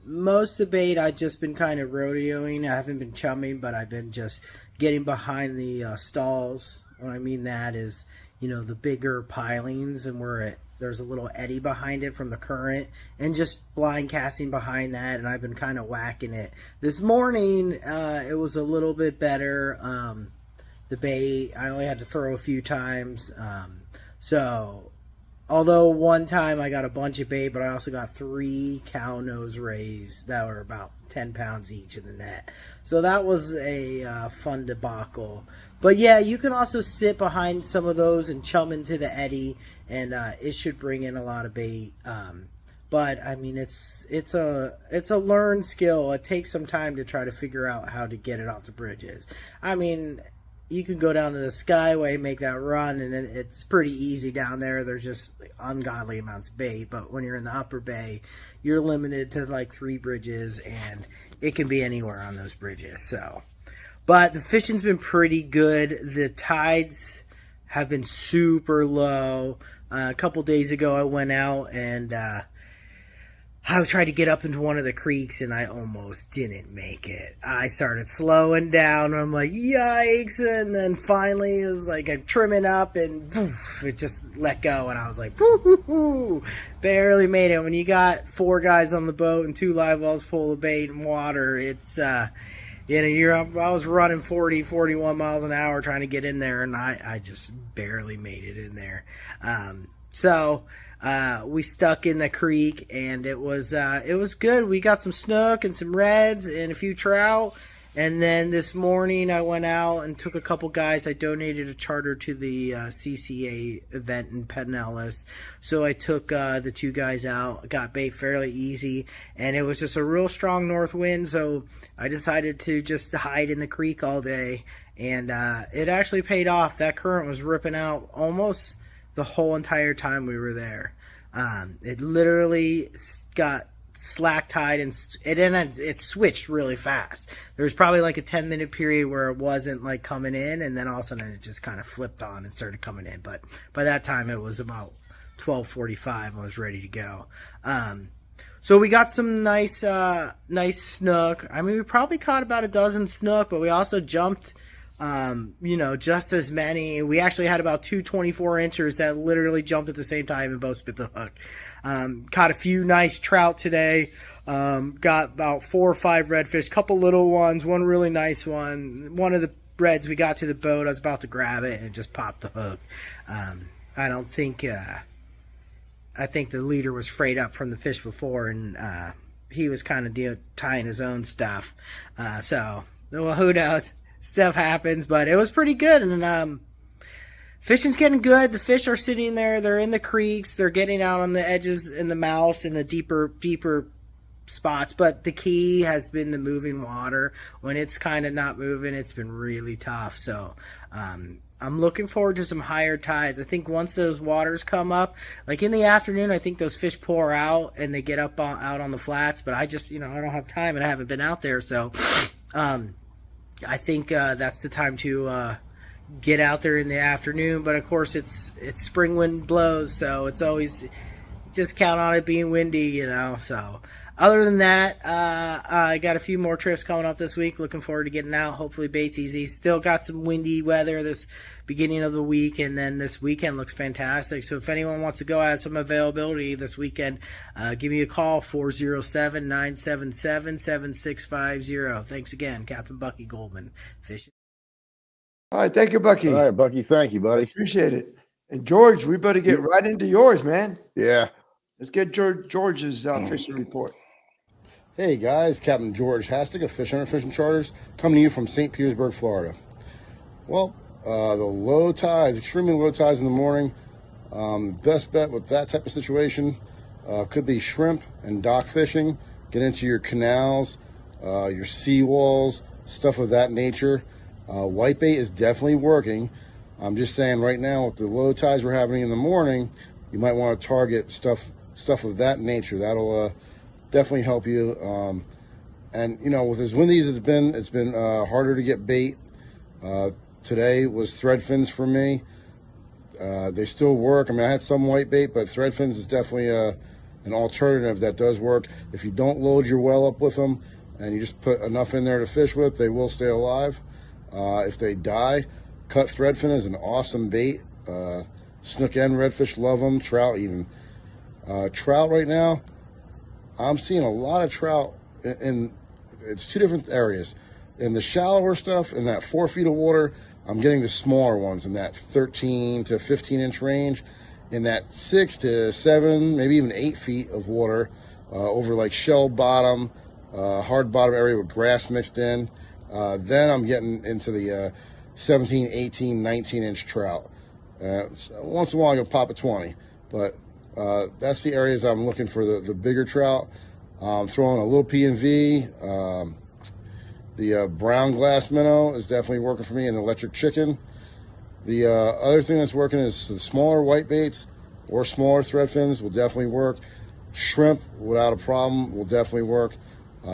Most of the bait I've just been kind of rodeoing. I haven't been chumming, but I've been just getting behind the stalls. What I mean that is, the bigger pilings, and there's a little eddy behind it from the current, and just blind casting behind that, and I've been kind of whacking it. This morning, it was a little bit better. The bait, I only had to throw a few times. So, although one time I got a bunch of bait, but I also got 3 cow nose rays that were about 10 pounds each in the net. So that was a fun debacle. But yeah, you can also sit behind some of those and chum into the eddy, and it should bring in a lot of bait. But I mean, it's a learned skill. It takes some time to try to figure out how to get it off the bridges. I mean, you can go down to the Skyway, make that run, and it's pretty easy down there. There's just ungodly amounts of bait. But when you're in the upper bay, you're limited to like 3 bridges, and it can be anywhere on those bridges. So, but the fishing's been pretty good. The tides have been super low. A couple days ago, I went out and I tried to get up into one of the creeks, and I almost didn't make it. I started slowing down. I'm like, yikes. And then finally it was like I'm trimming up, and poof, it just let go. And I was like, woo-hoo-hoo, barely made it. When you got 4 guys on the boat and 2 live wells full of bait and water, it's, I was running 40, 41 miles an hour trying to get in there, and I just barely made it in there. We stuck in the creek, and it was good. We got some snook and some reds and a few trout. And then this morning I went out and took a couple guys. I donated a charter to the CCA event in Pinellas. So I took the 2 guys out, got bait fairly easy, and it was just a real strong north wind. So I decided to just hide in the creek all day, and it actually paid off. That current was ripping out almost the whole entire time we were there. It literally got slack tide, and it switched really fast. There was probably like a 10-minute period where it wasn't like coming in, and then all of a sudden it just kind of flipped on and started coming in. But by that time it was about 12:45 and I was ready to go. So we got some nice snook. I mean, we probably caught about a dozen snook, but we also jumped just as many. We actually had about 2 24-inchers that literally jumped at the same time and both spit the hook. Caught a few nice trout today. Got about 4 or 5 redfish, couple little ones, one really nice one. One of the reds, we got to the boat, I was about to grab it, and it just popped the hook. I think the leader was frayed up from the fish before, and he was kind of tying his own stuff. So, well, who knows? Stuff happens, but it was pretty good. And fishing's getting good. The fish are sitting there. They're in the creeks. They're getting out on the edges in the mouth in the deeper spots. But the key has been the moving water. When it's kind of not moving, it's been really tough. So I'm looking forward to some higher tides. I think once those waters come up, like in the afternoon, I think those fish pour out and they get out on the flats. But I just, I don't have time and I haven't been out there. So I think that's the time to get out there in the afternoon. But of course, it's spring wind blows, so it's always just count on it being windy, So other than that, I got a few more trips coming up this week. Looking forward to getting out. Hopefully, bait's easy. Still got some windy weather this beginning of the week, and then this weekend looks fantastic. So if anyone wants to go out some availability this weekend, give me a call, 407-977-7650. Thanks again, Captain Bucky Goldman, fishing. All right, thank you, Bucky. All right, Bucky. Thank you, buddy. Appreciate it. And George, we better get right into yours, man. Yeah. Let's get George's fishing report. Hey guys, Captain George Hastig of Fish Hunter Fishing Charters, coming to you from St. Petersburg, Florida. Well, the low tides, extremely low tides in the morning. Best bet with that type of situation could be shrimp and dock fishing. Get into your canals, your seawalls, stuff of that nature. Whitebait is definitely working. I'm just saying right now with the low tides we're having in the morning, you might want to target stuff of that nature. That'll definitely help you. And with as windy as it's been harder to get bait. Today was thread fins for me. They still work. I mean, I had some white bait, but thread fins is definitely an alternative that does work. If you don't load your well up with them and you just put enough in there to fish with, they will stay alive. If they die, cut thread fin is an awesome bait. Snook and redfish love them. Trout even. Trout right now, I'm seeing a lot of trout in it's 2 different areas. In the shallower stuff, in that 4 feet of water, I'm getting the smaller ones in that 13 to 15 inch range. In that 6 to 7, maybe even 8 feet of water, over like shell bottom, hard bottom area with grass mixed in. Then I'm getting into the 17, 18, 19 inch trout. So once in a while, you'll pop a 20, but That's the areas I'm looking for the bigger trout. Throwing a little P&V. The brown glass minnow is definitely working for me, and electric chicken. The other thing that's working is the smaller white baits or smaller thread fins will definitely work. Shrimp, without a problem, will definitely work.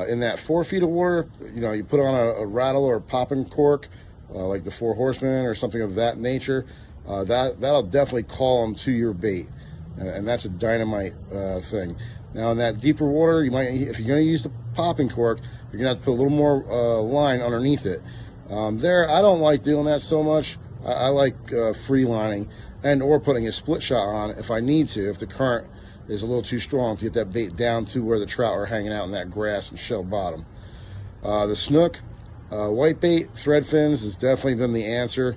In that 4 feet of water, you put on a rattle or a popping cork, like the Four Horsemen or something of that nature. That'll definitely call them to your bait, and that's a dynamite thing. Now in that deeper water, you might, if you're going to use the popping cork, you're going to have to put a little more line underneath it. There, I don't like doing that so much. I like free lining and or putting a split shot on if I need to, if the current is a little too strong to get that bait down to where the trout are hanging out in that grass and shell bottom. The snook, white bait, thread fins has definitely been the answer.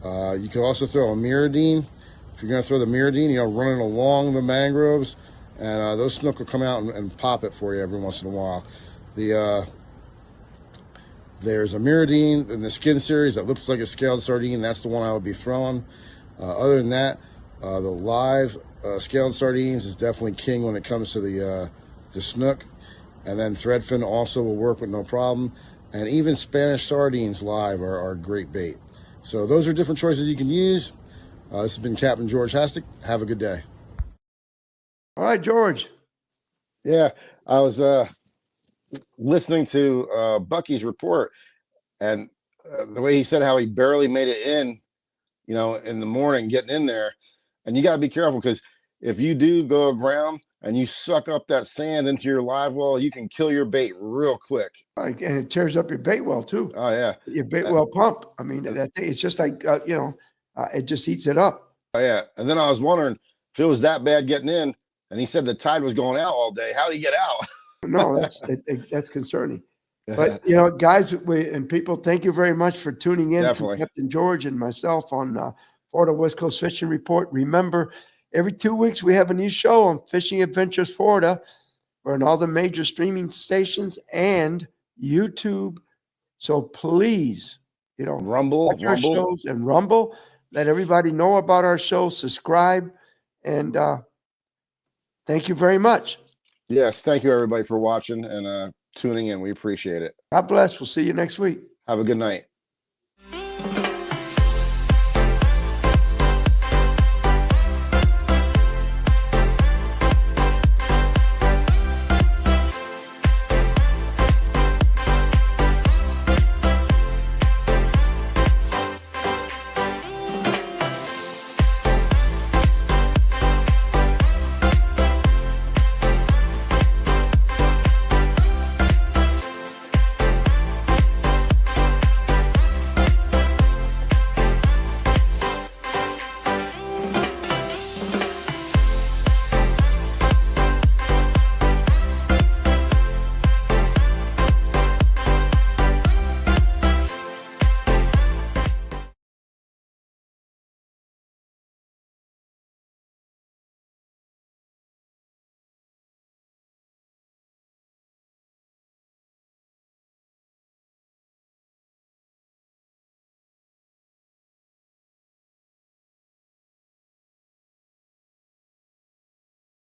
You can also throw a Miradine. If you're going to throw the Miradine, run it along the mangroves, and those snook will come out and pop it for you every once in a while. There's a Miradine in the skin series that looks like a scaled sardine. That's the one I would be throwing. Other than that, the live scaled sardines is definitely king when it comes to the snook. And then threadfin also will work with no problem. And even Spanish sardines live are a great bait. So those are different choices you can use. This has been Captain George Hastic. Have a good day. All right, George. Yeah, I was listening to Bucky's report, and the way he said how he barely made it in, in the morning, getting in there. And you got to be careful, because if you do go aground and you suck up that sand into your live well, you can kill your bait real quick. And it tears up your bait well too. Oh yeah, Your bait well pump. I mean, that thing, it's just like it just eats it up. oh yeah. And then I was wondering if it was that bad getting in, and he said the tide was going out all day. How did he get out? No, that's concerning. But guys, and people, thank you very much for tuning in Definitely. to Captain George and myself on Florida West Coast Fishing Report. Remember, every 2 weeks we have a new show on Fishing Adventures Florida. We're on all the major streaming stations and YouTube. So please, Rumble, watch our shows and Rumble. Let everybody know about our show. Subscribe, and thank you very much. Yes, thank you everybody for watching and tuning in. We appreciate it. God bless. We'll see you next week. Have a good night.